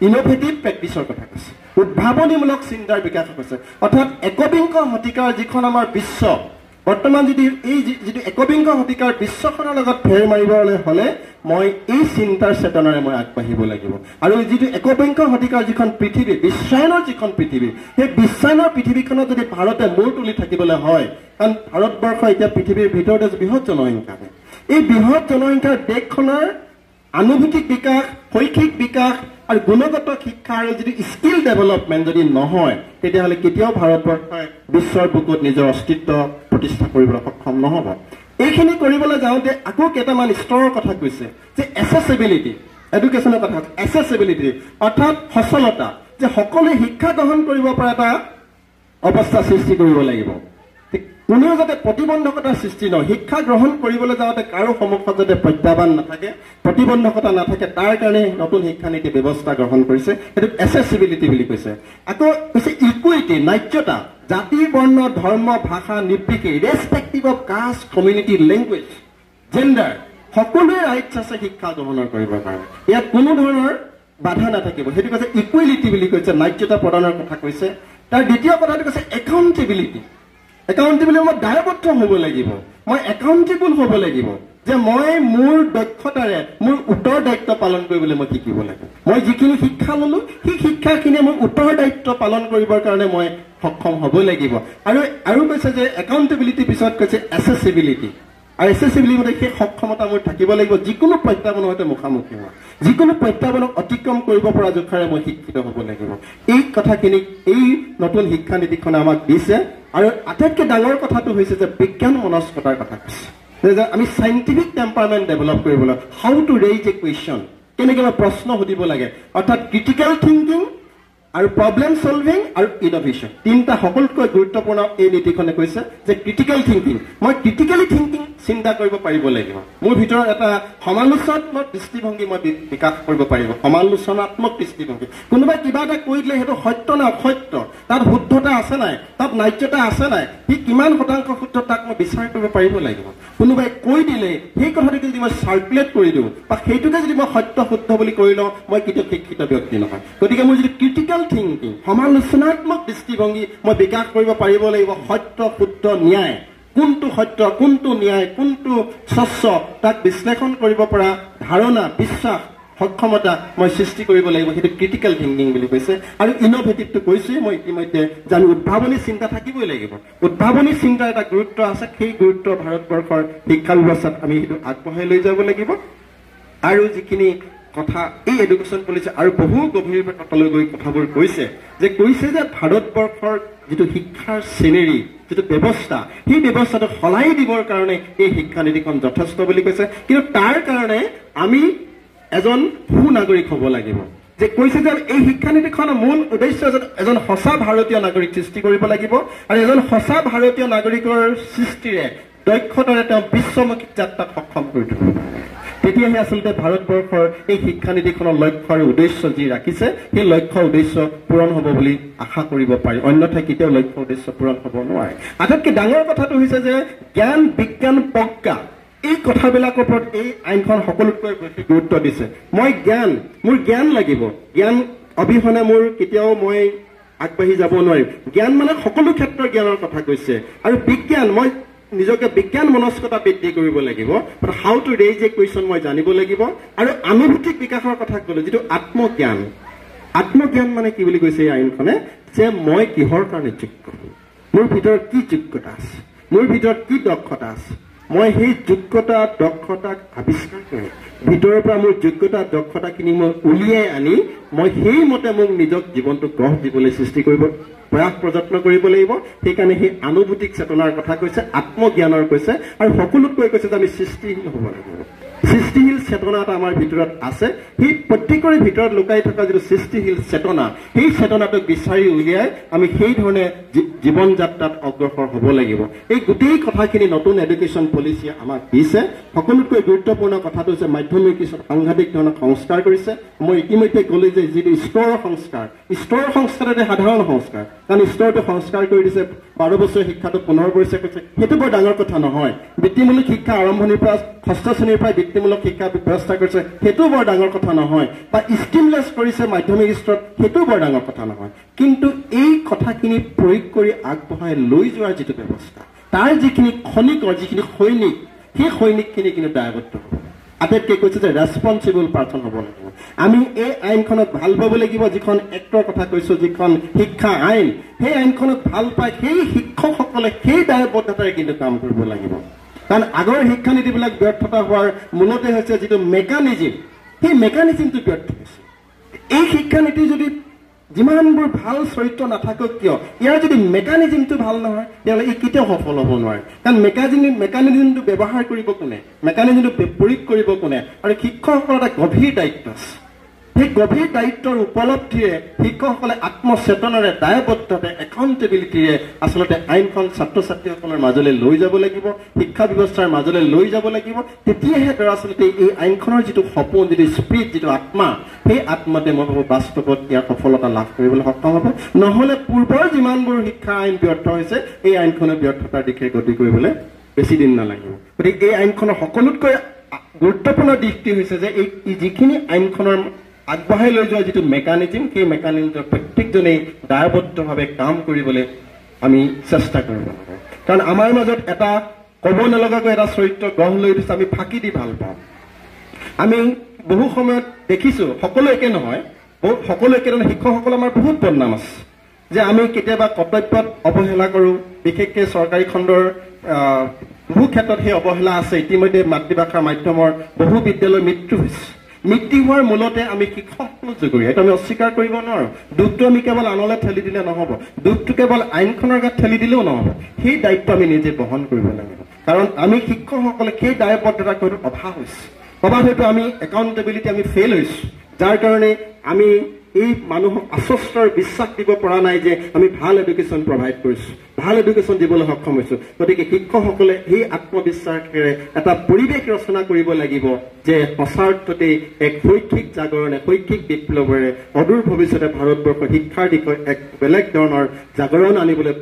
ইন'ভেটিভ প্ৰেক্টিছৰ কথা কৈছে উদ্ভাৱনীমূলক চিন্তাৰ বিকাশ হৈছে অৰ্থাৎ একবিংশ শতিকাৰ যিখন আমাৰ বিশ্ব বৰ্তমান যদি এই যিটো একবিংশ শতিকাৰ বিশ্বখনৰ লগত ফেৰ মাৰিবলৈ হ'লে মই এই চিন্তাৰ চেতনাৰে মই আগবাঢ়িব লাগিব আৰু যিটো একবিংশ শতিকাৰ যিখন পৃথিৱী বিশ্বায়নৰ যিখন পৃথিৱী সেই বিশ্বায়নৰ পৃথিৱীখনত যদি ভাৰতে মূৰ তুলি থাকিবলৈ হয় কাৰণ ভাৰতবৰ্ষ এতিয়া পৃথিৱীৰ ভিতৰতে বৃহৎ জনসংখ্যা এই বৃহৎ জনসংখ্যাৰ দেশখনৰ আনুভূতিক বিকাশ শৈক্ষিক বিকাশ আৰু গুণগত শিক্ষা আৰু যদি স্কিল ডেভেলপমেণ্ট যদি নহয় তেতিয়াহ'লে কেতিয়াও ভাৰতবৰ্ষই বিশ্বৰ বুকুত নিজৰ অস্তিত্ব প্ৰতিষ্ঠা কৰিবলৈ সক্ষম নহ'ব এইখিনি কৰিবলৈ যাওঁতে আকৌ কেইটামান স্তৰৰ কথা কৈছে যে এচেচিবিলিটি এডুকেশ্যনৰ কথা এচেচিবিলিটি অৰ্থাৎ সচলতা যে সকলোৱে শিক্ষা গ্ৰহণ কৰিব পৰা এটা অৱস্থা সৃষ্টি কৰিব লাগিব কোনেও যাতে প্ৰতিবন্ধকতাৰ সৃষ্টি নহয় শিক্ষা গ্ৰহণ কৰিবলৈ যাওঁতে কাৰো সন্মুখত যাতে প্ৰত্যাহ্বান নাথাকে প্ৰতিবন্ধকতা নাথাকে তাৰ কাৰণে নতুন শিক্ষানীতি ব্যৱস্থা গ্ৰহণ কৰিছে সেইটো এচেচিবিলিটি বুলি কৈছে আকৌ কৈছে ইকুইটি ন্যায্যতা জাতি বৰ্ণ ধৰ্ম ভাষা নিৰ্বিশেষে respective of caste community language gender সকলোৱে ৰাইটছ আছে শিক্ষা গ্ৰহণৰ কৰিবৰ কাৰণে ইয়াত কোনো ধৰণৰ বাধা নাথাকিব সেইটো কৈছে ইকুৱেলিটি বুলি কৈছে ন্যায্যতা প্ৰদানৰ কথা কৈছে তাৰ দ্বিতীয় কথাটো কৈছে একাউণ্টেবিলিটি মই দায়বদ্ধ হ'ব লাগিব মই একাউণ্টেবল হ'ব লাগিব যে মই মোৰ দক্ষতাৰে মোৰ উত্তৰদায়িত্ব পালন কৰিবলৈ মই শিকিব লাগিব মই যিখিনি শিক্ষা ল'লো সেই শিক্ষাখিনিয়ে মই উত্তৰদায়িত্ব পালন কৰিবৰ কাৰণে মই সক্ষম হ'ব লাগিব আৰু কৈছে যে একাউণ্টেবিলিটিৰ পিছত কৈছে এচেচিবিলিটি আৰু এচেচিবিলিটি মানে সেই সক্ষমতা মোৰ থাকিব লাগিব যিকোনো প্ৰত্যাহ্বানৰ সৈতে মুখামুখি হোৱা যিকোনো প্ৰত্যাহ্বানক অতিক্ৰম কৰিব পৰা জোখাৰে মই শিক্ষিত হ'ব লাগিব এই কথাখিনি এই নতুন শিক্ষানীতিখনে আমাক দিছে আৰু আটাইতকৈ ডাঙৰ কথাটো হৈছে যে বিজ্ঞান মনস্কতাৰ কথা কৈছে যে আমি চাইণ্টিফিক টেম্পাৰমেণ্ট ডেভেলপ কৰিবলৈ how to raise A question, কেনেকৈ মই প্ৰশ্ন সুধিব লাগে, অৰ্থাৎ ক্ৰিটিকেল থিংকিং আৰু প্ৰব্লেম সলভিং আৰু ইন'ভেশ্যন, তিনিটা সকলোতকৈ গুৰুত্বপূৰ্ণ এই নীতিখনে কৈছে যে ক্ৰিটিকেল থিংকিং, মই ক্ৰিটিকেলি থিংকিং চিন্তা কৰিব পাৰিব লাগিব, মোৰ ভিতৰত এটা সমালোচনাত্মক দৃষ্টিভংগী মই বিকাশ কৰিব পাৰিব, সমালোচনাত্মক দৃষ্টিভংগী, কোনোবাই কিবা এটা কৈ দিলে সেইটো সত্য নে অসত্য, তাত শুদ্ধতা আছে নাই, তাত ন্যায্যতা আছে নাই, সি কিমান শতাংশ শুদ্ধ তাক মই বিচাৰ কৰিব পাৰিব লাগিব, কোনোবাই কৈ দিলে সেই কথাটোকে যদি মই চাৰ্কুলেট কৰি দিওঁ বা সেইটোকে যদি মই সত্য শুদ্ধ বুলি কৈ লওঁ, মই কেতিয়াও শিক্ষিত ব্যক্তি নহয়। গতিকে মই যদি ক্ৰিটিকেল থিংকিং, সমালোচনাত্মক দৃষ্টিভংগী মই বিকাশ কৰিব পাৰিব লাগিব, সত্য শুদ্ধ ন্যায়, কোনটো সত্য কোনটো ন্যায় কোনটো স্বচ্ছ তাক বিশ্লেষণ কৰিব পৰা ধাৰণা বিশ্বাস সক্ষমতা মই সৃষ্টি কৰিব লাগিব, সেইটো ক্ৰিটিকেল থিংকিং বুলি কৈছে। আৰু ইন'ভেটিভটো কৈছোৱে মই ইতিমধ্যে, যে আমি উদ্ভাৱনী চিন্তা থাকিবই লাগিব, উদ্ভাৱনী চিন্তাৰ এটা গুৰুত্ব আছে, সেই গুৰুত্ব ভাৰতবৰ্ষৰ শিক্ষা ব্যৱস্থাত আমি সেইটো আগবঢ়াই লৈ যাব লাগিব। আৰু যিখিনি কথা এই এডুকেশ্যন পলিচি আৰু বহু গভীৰতালৈ গৈ কথাবোৰ কৈছে যে ভাৰতবৰ্ষৰ যিটো শিক্ষাৰ শ্ৰেণীৰী যিটো ব্যৱস্থা, সেই ব্যৱস্থাটো সলাই দিবৰ কাৰণে এই শিক্ষানীতিখন যথেষ্ট বুলি কৈছে। কিন্তু তাৰ কাৰণে আমি এজন সুনাগৰিক হ'ব লাগিব, যে কৈছে যে এই শিক্ষানীতিখনৰ মূল উদ্দেশ্য এজন সঁচা ভাৰতীয় নাগৰিক সৃষ্টি কৰিব লাগিব, আৰু এজন সঁচা ভাৰতীয় নাগৰিকৰ সৃষ্টিৰে দক্ষতাৰে তেওঁ বিশ্বমুখী যাত্ৰাত সক্ষম কৰি তুলিব। তেতিয়াহে আচলতে ভাৰতবৰ্ষৰ এই শিক্ষানীতিখনৰ লক্ষ্য আৰু উদ্দেশ্য যি ৰাখিছে, সেই লক্ষ্য উদ্দেশ্য পূৰণ হ'ব বুলি আশা কৰিব পাৰি, অন্যথা কেতিয়াও লক্ষ্য উদ্দেশ্য পূৰণ হ'ব নোৱাৰে। আটাইতকৈ ডাঙৰ কথাটো হৈছে যে জ্ঞান বিজ্ঞান প্ৰজ্ঞা, এই কথাবিলাকৰ ওপৰত এই আইনখন সকলোতকৈ বেছি গুৰুত্ব দিছে। মোৰ জ্ঞান লাগিব, জ্ঞান অবিহনে মোৰ কেতিয়াও মই আগবাঢ়ি যাব নোৱাৰিম। জ্ঞান মানে সকলো ক্ষেত্ৰৰ জ্ঞানৰ কথা কৈছে। আৰু বিজ্ঞান, মই নিজকে বিজ্ঞান মনস্কতা বৃদ্ধি কৰিব লাগিব, how to raise A question মই জানিব লাগিব। আৰু আনুভূতিক বিকাশৰ কথা ক'লো, যিটো আত্মজ্ঞান, আত্মজ্ঞান মানে কি বুলি কৈছে এই আইনখনে, যে মই কিহৰ কাৰণে যোগ্য, মোৰ ভিতৰত কি যোগ্যতা আছে, মোৰ ভিতৰত কি দক্ষতা আছে, মই সেই যোগ্যতা দক্ষতাক আৱিষ্কাৰ কৰি ভিতৰৰ পৰা মোৰ যোগ্যতা দক্ষতাখিনি মই উলিয়াই আনি মই সেইমতে মোক নিজক জীৱনটো গঢ় দিবলৈ সৃষ্টি কৰিব প্ৰয়াস প্ৰযত্ন কৰিব লাগিব। সেইকাৰণে সেই আনুভূতিক চেতনাৰ কথা কৈছে, আত্মজ্ঞানৰ কৈছে, আৰু সকলোতকৈ কৈছে যে আমি সৃষ্টিশীল হ'ব লাগিব। সৃষ্টিশীল চেতনা এটা আমাৰ ভিতৰত আছে, সেই প্ৰত্যেকৰে ভিতৰত লুকাই থকা যিটো সৃষ্টিশীল চেতনা, সেই চেতনাটোক বিচাৰি উলিয়াই আমি সেই ধৰণে জীৱন যাত্ৰাত অগ্ৰসৰ হ'ব লাগিব। এই গোটেই কথাখিনি নতুন এডুকেশ্যন পলিচিয়ে আমাক দিছে। সকলোতকৈ গুৰুত্বপূৰ্ণ কথাটো হৈছে মাধ্যমিক স্তৰত সাংঘাতিক ধৰণৰ সংস্কাৰ কৰিছে। মই ইতিমধ্যে ক'লো যে যিটো স্তৰৰ সংস্কাৰ এটা সাধাৰণ সংস্কাৰ, কাৰণ স্তৰটো সংস্কাৰ কৰি দিছে, 12 বছৰীয়া শিক্ষাটো 15 বছৰীয়া কৰিছে, সেইটো বৰ ডাঙৰ কথা নহয়। বৃত্তিমূলক শিক্ষা আৰম্ভণিৰ পৰা 6ষ্ঠ শ্ৰেণীৰ পৰা বৃত্তিমূলক শিক্ষা ব্যৱস্থা কৰিছে, সেইটো বৰ ডাঙৰ কথা নহয়। বা স্কিমলেছ কৰিছে মাধ্যমিক স্তৰত, সেইটো বৰ ডাঙৰ কথা নহয়। কিন্তু এই কথাখিনি প্ৰয়োগ কৰি আগবঢ়াই লৈ যোৱাৰ যিটো ব্যৱস্থা, তাৰ যিখিনি খনিকৰ যিখিনি সৈনিক, সেই সৈনিকখিনি কিন্তু দায়বদ্ধ হ'ব। আটাইতকৈ কৈছে যে ৰেছপনচিবল পাৰ্চন হ'ব লাগিব। আমি এই আইনখনক ভাল পাব লাগিব, যিখন এক্টৰ কথা কৈছো, যিখন শিক্ষা আইন, সেই আইনখনক ভাল পাই সেই শিক্ষকসকলে সেই দায়বদ্ধতাৰে কিন্তু কাম কৰিব লাগিব। কাৰণ আগৰ শিক্ষানীতিবিলাক ব্যৰ্থতা হোৱাৰ মূলতে হৈছে যিটো মেকানিজিম, সেই মেকানিজিমটো ব্যৰ্থ হৈছে। এই শিক্ষানীতি যদি যিমানবোৰ ভাল চৰিত্ৰ নাথাকক কিয়, ইয়াৰ যদি মেকানিজিমটো ভাল নহয়, তেতিয়াহ'লে ই কেতিয়াও সফল হ'ব নোৱাৰে। কাৰণ মেকানিজিমটো ব্যৱহাৰ কৰিব কোনে, মেকানিজিমটো প্ৰয়োগ কৰিব কোনে, আৰু শিক্ষকসকলৰ এটা গভীৰ দায়িত্ব আছে। সেই গভীৰ দায়িত্বৰ উপলব্ধিৰে শিক্ষকসকলে আত্মচেতনাৰে দায়বদ্ধতাৰে একাউণ্টেবিলিটিৰে আচলতে আইনখন ছাত্ৰ ছাত্ৰীসকলৰ মাজলৈ লৈ যাব লাগিব, শিক্ষা ব্যৱস্থাৰ মাজলৈ লৈ যাব লাগিব। তেতিয়াহে দৰাচলতে এই আইনখনৰ যিটো সপোন, যিটো স্পিৰিট, যিটো আত্মা, সেই আত্মাতে মই ভাবোঁ বাস্তৱত ইয়াৰ সফলতা লাভ কৰিবলৈ সক্ষম হ'ব। নহ'লে পূৰ্বৰ যিমানবোৰ শিক্ষা আইন ব্যৰ্থ হৈছে, এই আইনখনৰ ব্যৰ্থতাৰ দিশে গতি কৰিবলৈ বেছি দিন নালাগিব। গতিকে এই আইনখনৰ সকলোতকৈ গুৰুত্বপূৰ্ণ দিশটি হৈছে যে এই যিখিনি আইনখনৰ আগবঢ়াই লৈ যোৱা যিটো মেকানিজিম, সেই মেকানিজিমৰ প্ৰত্যেকজনেই দায়বদ্ধভাৱে কাম কৰিবলৈ আমি চেষ্টা কৰিব লাগিব। কাৰণ আমাৰ মাজত এটা ক'ব নলগাকৈ এটা চৰিত্ৰ গঢ় লৈ দিছে, আমি ফাঁকি দি ভাল পাওঁ। আমি বহু সময়ত দেখিছোঁ, সকলো একে নহয়, সকলো একে নহয়, শিক্ষকসকল আমাৰ বহুত বদনাম আছে যে আমি কেতিয়াবা কৰ্তব্যত অৱহেলা কৰোঁ। বিশেষকৈ চৰকাৰী খণ্ডৰ বহু ক্ষেত্ৰত সেই অৱহেলা আছে। ইতিমধ্যে মাতৃভাষাৰ মাধ্যমৰ বহু বিদ্যালয়ৰ মৃত্যু হৈছে। মৃত্যু হোৱাৰ মূলতে আমি শিক্ষকসকল জগৰীয়া, এইটো আমি অস্বীকাৰ কৰিব নোৱাৰোঁ। দুখটো আমি কেৱল আনলৈ ঠেলি দিলে নহ'ব, দুখটো কেৱল আইনখনৰ গাত ঠেলি দিলেও নহ'ব, সেই দায়িত্ব আমি নিজে বহন কৰিব লাগিব। কাৰণ আমি শিক্ষকসকলে সেই দায়বদ্ধতা অভাৱ হৈছে, হয়তো আমি একাউণ্টেবিলিটি আমি ফেইল হৈছোঁ, যাৰ কাৰণে আমি এই মানুহক আশ্বস্তৰ বিশ্বাস দিব পৰা নাই যে আমি ভাল এডুকেশ্যন প্ৰভাইড কৰিছোঁ, ভাল এডুকেশ্যন দিবলৈ সক্ষম হৈছোঁ। গতিকে শিক্ষকসকলে সেই আত্মবিশ্বাসেৰে এটা পৰিৱেশ ৰচনা কৰিব লাগিব যে সঁচাৰ্থতেই এক শৈক্ষিক জাগৰণে, শৈক্ষিক বিপ্লৱেৰে অদূৰ ভৱিষ্যতে ভাৰতবৰ্ষৰ শিক্ষাৰ দিশত এক বেলেগ ধৰণৰ জাগৰণ আনিবলৈ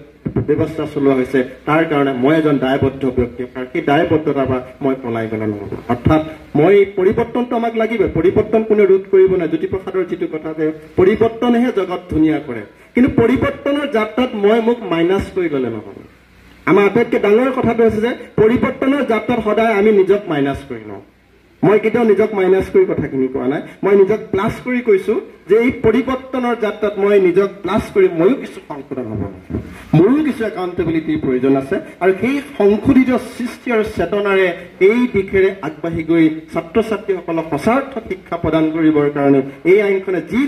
ব্যৱস্থা চলোৱা হৈছে। তাৰ কাৰণে মই এজন দায়বদ্ধ ব্যক্তি, আৰু সেই দায়বদ্ধতাৰ পৰা মই পলাই গ'লে নহ'ব। অৰ্থাৎ মই পৰিৱৰ্তনটো আমাক লাগিব, পৰিৱৰ্তন কোনে ৰোধ কৰিব নাই। জ্যোতিপ্ৰসাদৰ যিটো কথা যে পৰিৱৰ্তনেহে জগত ধুনীয়া কৰে, কিন্তু পৰিৱৰ্তনৰ যাত্ৰাত মোক মাইনাছ কৰি গ'লে নহ'ব। আমাৰ আটাইতকৈ ডাঙৰ কথাটো হৈছে যে পৰিৱৰ্তনৰ যাত্ৰাত সদায় আমি নিজক মাইনাছ কৰি লওঁ। মই কেতিয়াও নিজক মাইনাছ কৰি কথাখিনি কোৱা নাই, মই নিজক প্লাছ কৰি কৈছোঁ যে এই পৰিৱৰ্তনৰ যাত্ৰাত মই নিজক প্লাছ কৰি ময়ো কিছু সংশোধন হ'ব লাগিব, মোৰো কিছু একাউণ্টেবিলিটিৰ প্ৰয়োজন আছে। আৰু সেই সংশোধিত সৃষ্টি আৰু চেতনাৰে এই দিশেৰে আগবাঢ়ি গৈ ছাত্ৰ ছাত্ৰীসকলক সঁচাৰ্থত শিক্ষা প্ৰদান কৰিবৰ কাৰণে এই আইনখনে যি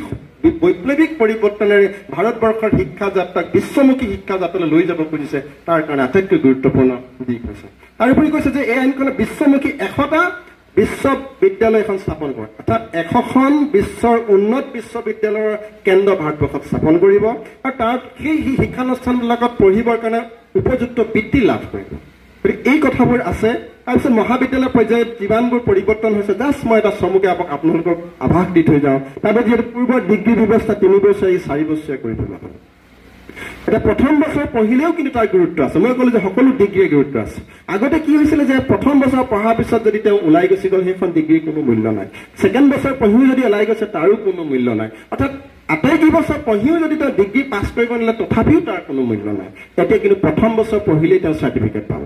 বৈপ্লৱিক পৰিৱৰ্তনেৰে ভাৰতবৰ্ষৰ শিক্ষা যাত্ৰাক বিশ্বমুখী শিক্ষা যাত্ৰালৈ লৈ যাব খুজিছে, তাৰ কাৰণে আটাইতকৈ গুৰুত্বপূৰ্ণ দিশ হৈছে। তাৰোপৰি কৈছে যে এই আইনখনে বিশ্বমুখী 100টা বিশ্ববিদ্যালয় এখন স্থাপন কৰে, অৰ্থাৎ 100খন বিশ্বৰ উন্নত বিশ্ববিদ্যালয়ৰ কেন্দ্ৰ ভাৰতবৰ্ষত স্থাপন কৰিব, আৰু তাত সেই শিক্ষানুষ্ঠানবিলাকত পঢ়িবৰ কাৰণে উপযুক্ত বৃত্তি লাভ কৰিব। গতিকে এই কথাবোৰ আছে। তাৰপিছত মহাবিদ্যালয় পৰ্যায়ত যিমানবোৰ পৰিৱৰ্তন হৈছে, জাষ্ট মই এটা চমুকে আপোনালোকক আভাস দি থৈ যাওঁ। তাৰপৰা যিহেতু পূৰ্বৰ ডিগ্ৰী ব্যৱস্থা 3 বছৰীয়া 4 বছৰীয়া কৰি পেলোৱা হ'ল। এতিয়া প্ৰথম বছৰ পঢ়িলেও কিন্তু তাৰ গুৰুত্ব আছে। মই ক'লো যে সকলো ডিগ্ৰীৰ গুৰুত্ব আছে। আগতে কি হৈছিলে যে প্ৰথম বছৰ পঢ়াৰ পিছত যদি তেওঁ ওলাই গুচি গ'ল, সেইখন ডিগ্ৰীৰ কোনো মূল্য নাই। ছেকেণ্ড বছৰ পঢ়িও যদি ওলাই গৈছে, তাৰো কোনো মূল্য নাই। অৰ্থাৎ আটাইকেইবছৰ পঢ়িও যদি তেওঁ ডিগ্ৰী পাছ কৰিব নিলে, তথাপিও তাৰ কোনো মূল্য নাই। এতিয়া কিন্তু প্ৰথম বছৰ পঢ়িলেই তেওঁ চাৰ্টিফিকেট পাব,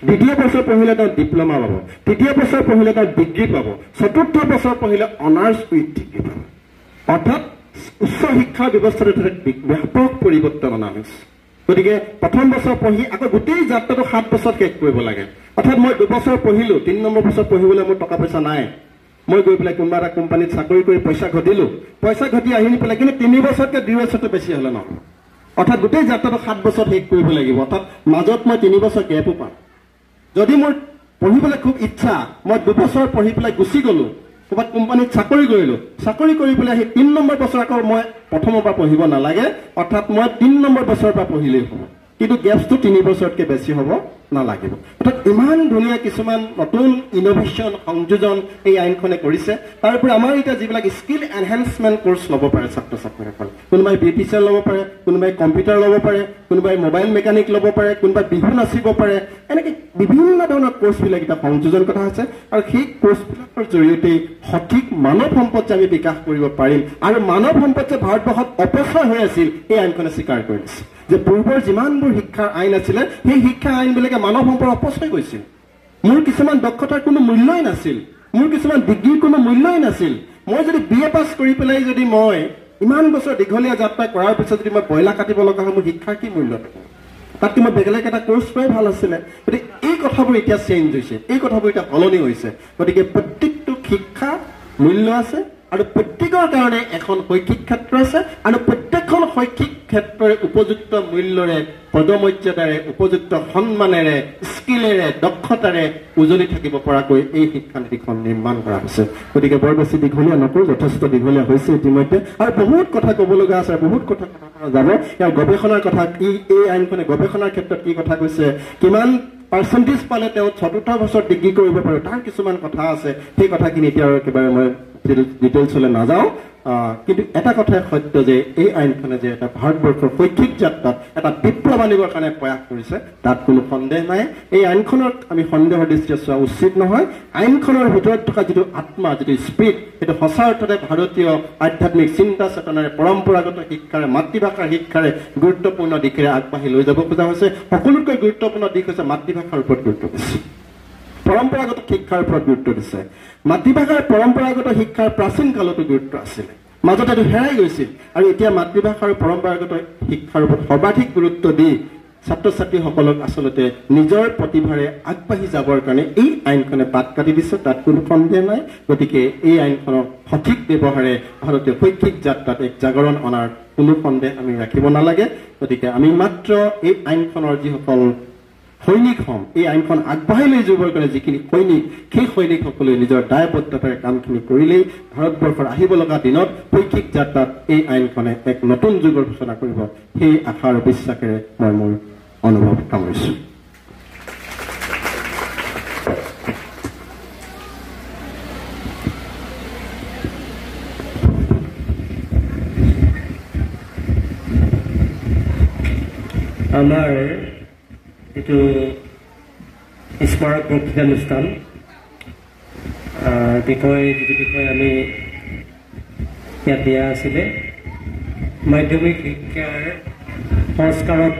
দ্বিতীয় বছৰ পঢ়িলে তেওঁ ডিপ্ল'মা পাব, তৃতীয় বছৰ পঢ়িলে তেওঁ ডিগ্ৰী পাব, চতুৰ্থ বছৰ পঢ়িলে অনাৰ্ছ উইথ ডিগ্ৰী পাব। অৰ্থাৎ উচ্চ শিক্ষাৰ ব্যৱস্থাটো ব্যাপক পৰিৱৰ্তন অনা হৈছে। গতিকে প্ৰথম বছৰ পঢ়ি আকৌ গোটেই যাত্ৰাটো 7 বছৰত শেষ কৰিব লাগে। অৰ্থাৎ মই 2 বছৰ পঢ়িলোঁ, 3 নম্বৰ বছৰ পঢ়িবলৈ মোৰ টকা পইচা নাই, মই গৈ পেলাই কোনোবা এটা কোম্পানীত চাকৰি কৰি পইচা ঘটিলোঁ, পইচা ঘটি আহি পেলাই কিন্তু 3 বছৰতকৈ 2 বছৰটো বেছি হ'লে নহয়। অৰ্থাৎ গোটেই যাত্ৰাটো 7 বছৰত শেষ কৰিব লাগিব। অৰ্থাৎ মাজত মই 3 বছৰ গেপো পাম। যদি মোৰ পঢ়িবলৈ খুব ইচ্ছা, মই 2 বছৰ পঢ়ি পেলাই গুচি গ'লোঁ, ক'ৰবাত কোম্পানীত চাকৰি কৰিলোঁ, চাকৰি কৰি পেলাই সেই 3 নম্বৰ বছৰ আকৌ মই প্ৰথমৰ পৰা পঢ়িব নালাগে। অৰ্থাৎ মই 3 নম্বৰ বছৰৰ পৰা পঢ়িলেই হ'ব, কিন্তু গেপছটো 3 বছৰতকৈ বেছি হ'ব নালাগিব। অৰ্থাৎ ইমান ধুনীয়া কিছুমান নতুন ইন'ভেশ্যন সংযোজন এই আইনখনে কৰিছে। তাৰোপৰি আমাৰ এতিয়া যিবিলাক স্কিল এনহেন্সমেণ্ট কোৰ্চ ল'ব পাৰে ছাত্ৰ ছাত্ৰীসকলে, কোনোবাই বিউটিচিয়ান ল'ব পাৰে, কোনোবাই কম্পিউটাৰ ল'ব পাৰে, কোনোবাই মোবাইল মেকানিক ল'ব পাৰে, কোনোবাই বিহু নাচিব পাৰে, এনেকৈ বিভিন্ন ধৰণৰ কোৰ্চবিলাক এতিয়া সংযোজন কৰা হৈছে। আৰু সেই কোৰ্চবিলাকৰ জৰিয়তে সঠিক মানৱ সম্পদ যে আমি বিকাশ কৰিব পাৰিম, আৰু মানৱ সম্পদ যে ভাৰতবৰ্ষত অপচয় হৈ আছিল, এই আইনখনে স্বীকাৰ কৰিছে যে পূৰ্বৰ যিমানবোৰ শিক্ষাৰ আইন আছিলে, সেই শিক্ষা আইনবিলাকে মানৱ সম্পদ অপচয় কৰিছিল। মোৰ কিছুমান দক্ষতাৰ কোনো মূল্যই নাছিল, মোৰ কিছুমান ডিগ্ৰীৰ কোনো মূল্যই নাছিল। মই যদি BA পাছ কৰি পেলাই যদি মই ইমান বছৰ দীঘলীয়া যাত্ৰা কৰাৰ পিছত যদি মই ব্ৰইলাৰ কাটিব লগা হয়, মোৰ শিক্ষাৰ কি মূল্য থাকে? তাতকৈ মই বেলেগ এটা কোৰ্চ কৰাই ভাল আছিলে। গতিকে এই কথাবোৰ এতিয়া চেঞ্জ হৈছে, এই কথাবোৰ এতিয়া সলনি হৈছে। গতিকে প্ৰত্যেকটো শিক্ষা মূল্য আছে, আৰু প্ৰত্যেকৰ কাৰণে এখন শৈক্ষিক ক্ষেত্ৰ আছে, আৰু প্ৰত্যেকখন শৈক্ষিক ক্ষেত্ৰৰে উপযুক্ত মূল্যৰে, পদমৰ্যাদাৰে, উপযুক্ত সন্মানেৰে, স্কিলেৰে, দক্ষতাৰে উজলি থাকিব পৰাকৈ এই শিক্ষানীতিখন নিৰ্মাণ কৰা হৈছে। গতিকে বৰ বেছি দীঘলীয়া নকৰোঁ, যথেষ্ট দীঘলীয়া হৈছে ইতিমধ্যে, আৰু বহুত কথা ক'ব লগা আছে, বহুত কথা যাব। ইয়াৰ গৱেষণাৰ কথা কি, এই আইনখনে গৱেষণাৰ ক্ষেত্ৰত কি কথা কৈছে, কিমান পাৰ্চেণ্টেজ পালে তেওঁ 4ৰ্থ বছৰত ডিগ্ৰী কৰিব পাৰে, তাৰ কিছুমান কথা আছে। সেই কথাখিনি এতিয়া আৰু একেবাৰে মই ডিটেইলছলৈ নাযাওঁ। কিন্তু এটা কথাই সত্য যে এই আইনখনে যে এটা ভাৰতবৰ্ষৰ শৈক্ষিক যাত্ৰাত এটা বিপ্লৱ আনিবৰ কাৰণে প্ৰয়াস কৰিছে, তাত কোনো সন্দেহ নাই। এই আইনখনত আমি সন্দেহৰ দৃষ্টিৰে চোৱা উচিত নহয়। আইনখনৰ ভিতৰত থকা যিটো আত্মা, যিটো স্পিৰিট, সেইটো সঁচা অৰ্থতে ভাৰতীয় আধ্যাত্মিক চিন্তা চেতনাৰে, পৰম্পৰাগত শিক্ষাৰে, মাতৃভাষাৰ শিক্ষাৰে গুৰুত্বপূৰ্ণ দিশেৰে আগবাঢ়ি লৈ যাব খোজা হৈছে। সকলোতকৈ গুৰুত্বপূৰ্ণ দিশ হৈছে মাতৃভাষাৰ ওপৰত গুৰুত্ব দিছে, পৰম্পৰাগত শিক্ষাৰ ওপৰত গুৰুত্ব দিছে। মাতৃভাষাৰ পৰম্পৰাগত শিক্ষাৰ প্ৰাচীন কালতো গুৰুত্ব আছিলে, মাজতে এইটো হেৰাই গৈছিল। আৰু এতিয়া মাতৃভাষাৰ পৰম্পৰাগত শিক্ষাৰ ওপৰত সৰ্বাধিক গুৰুত্ব দি ছাত্ৰ ছাত্ৰীসকলক আচলতে নিজৰ প্ৰতিভাৰে আগবাঢ়ি যাবৰ কাৰণে এই আইনখনে বাট কাটি দিছে, তাত কোনো সন্দেহ নাই। গতিকে এই আইনখনৰ সঠিক ব্যৱহাৰে ভাৰতীয় শৈক্ষিক যাত্ৰাত এক জাগৰণ অনাৰ কোনো সন্দেহ আমি ৰাখিব নালাগে। গতিকে আমি মাত্ৰ এই আইনখনৰ যিসকল সৈনিক হ'ম, এই আইনখন আগবঢ়াই লৈ যাবৰ কাৰণে যিখিনি সৈনিক, সেই সৈনিকসকলে নিজৰ দায়বদ্ধতাৰে কামখিনি কৰিলেই ভাৰতবৰ্ষৰ আহিব লগা দিনত শৈক্ষিক যাত্ৰাত এই আইনখনে এক নতুন যুগৰ সূচনা কৰিব। সেই আশা আৰু বিশ্বাসেৰে মই মোৰ অনুভৱ সামৰিছোঁ। আমাৰ যিটো স্মাৰক বক্তৃতানুষ্ঠান যিটো বিষয় আমি ইয়াত দিয়া আছিলে, মাধ্যমিক শিক্ষাৰ সংস্কাৰত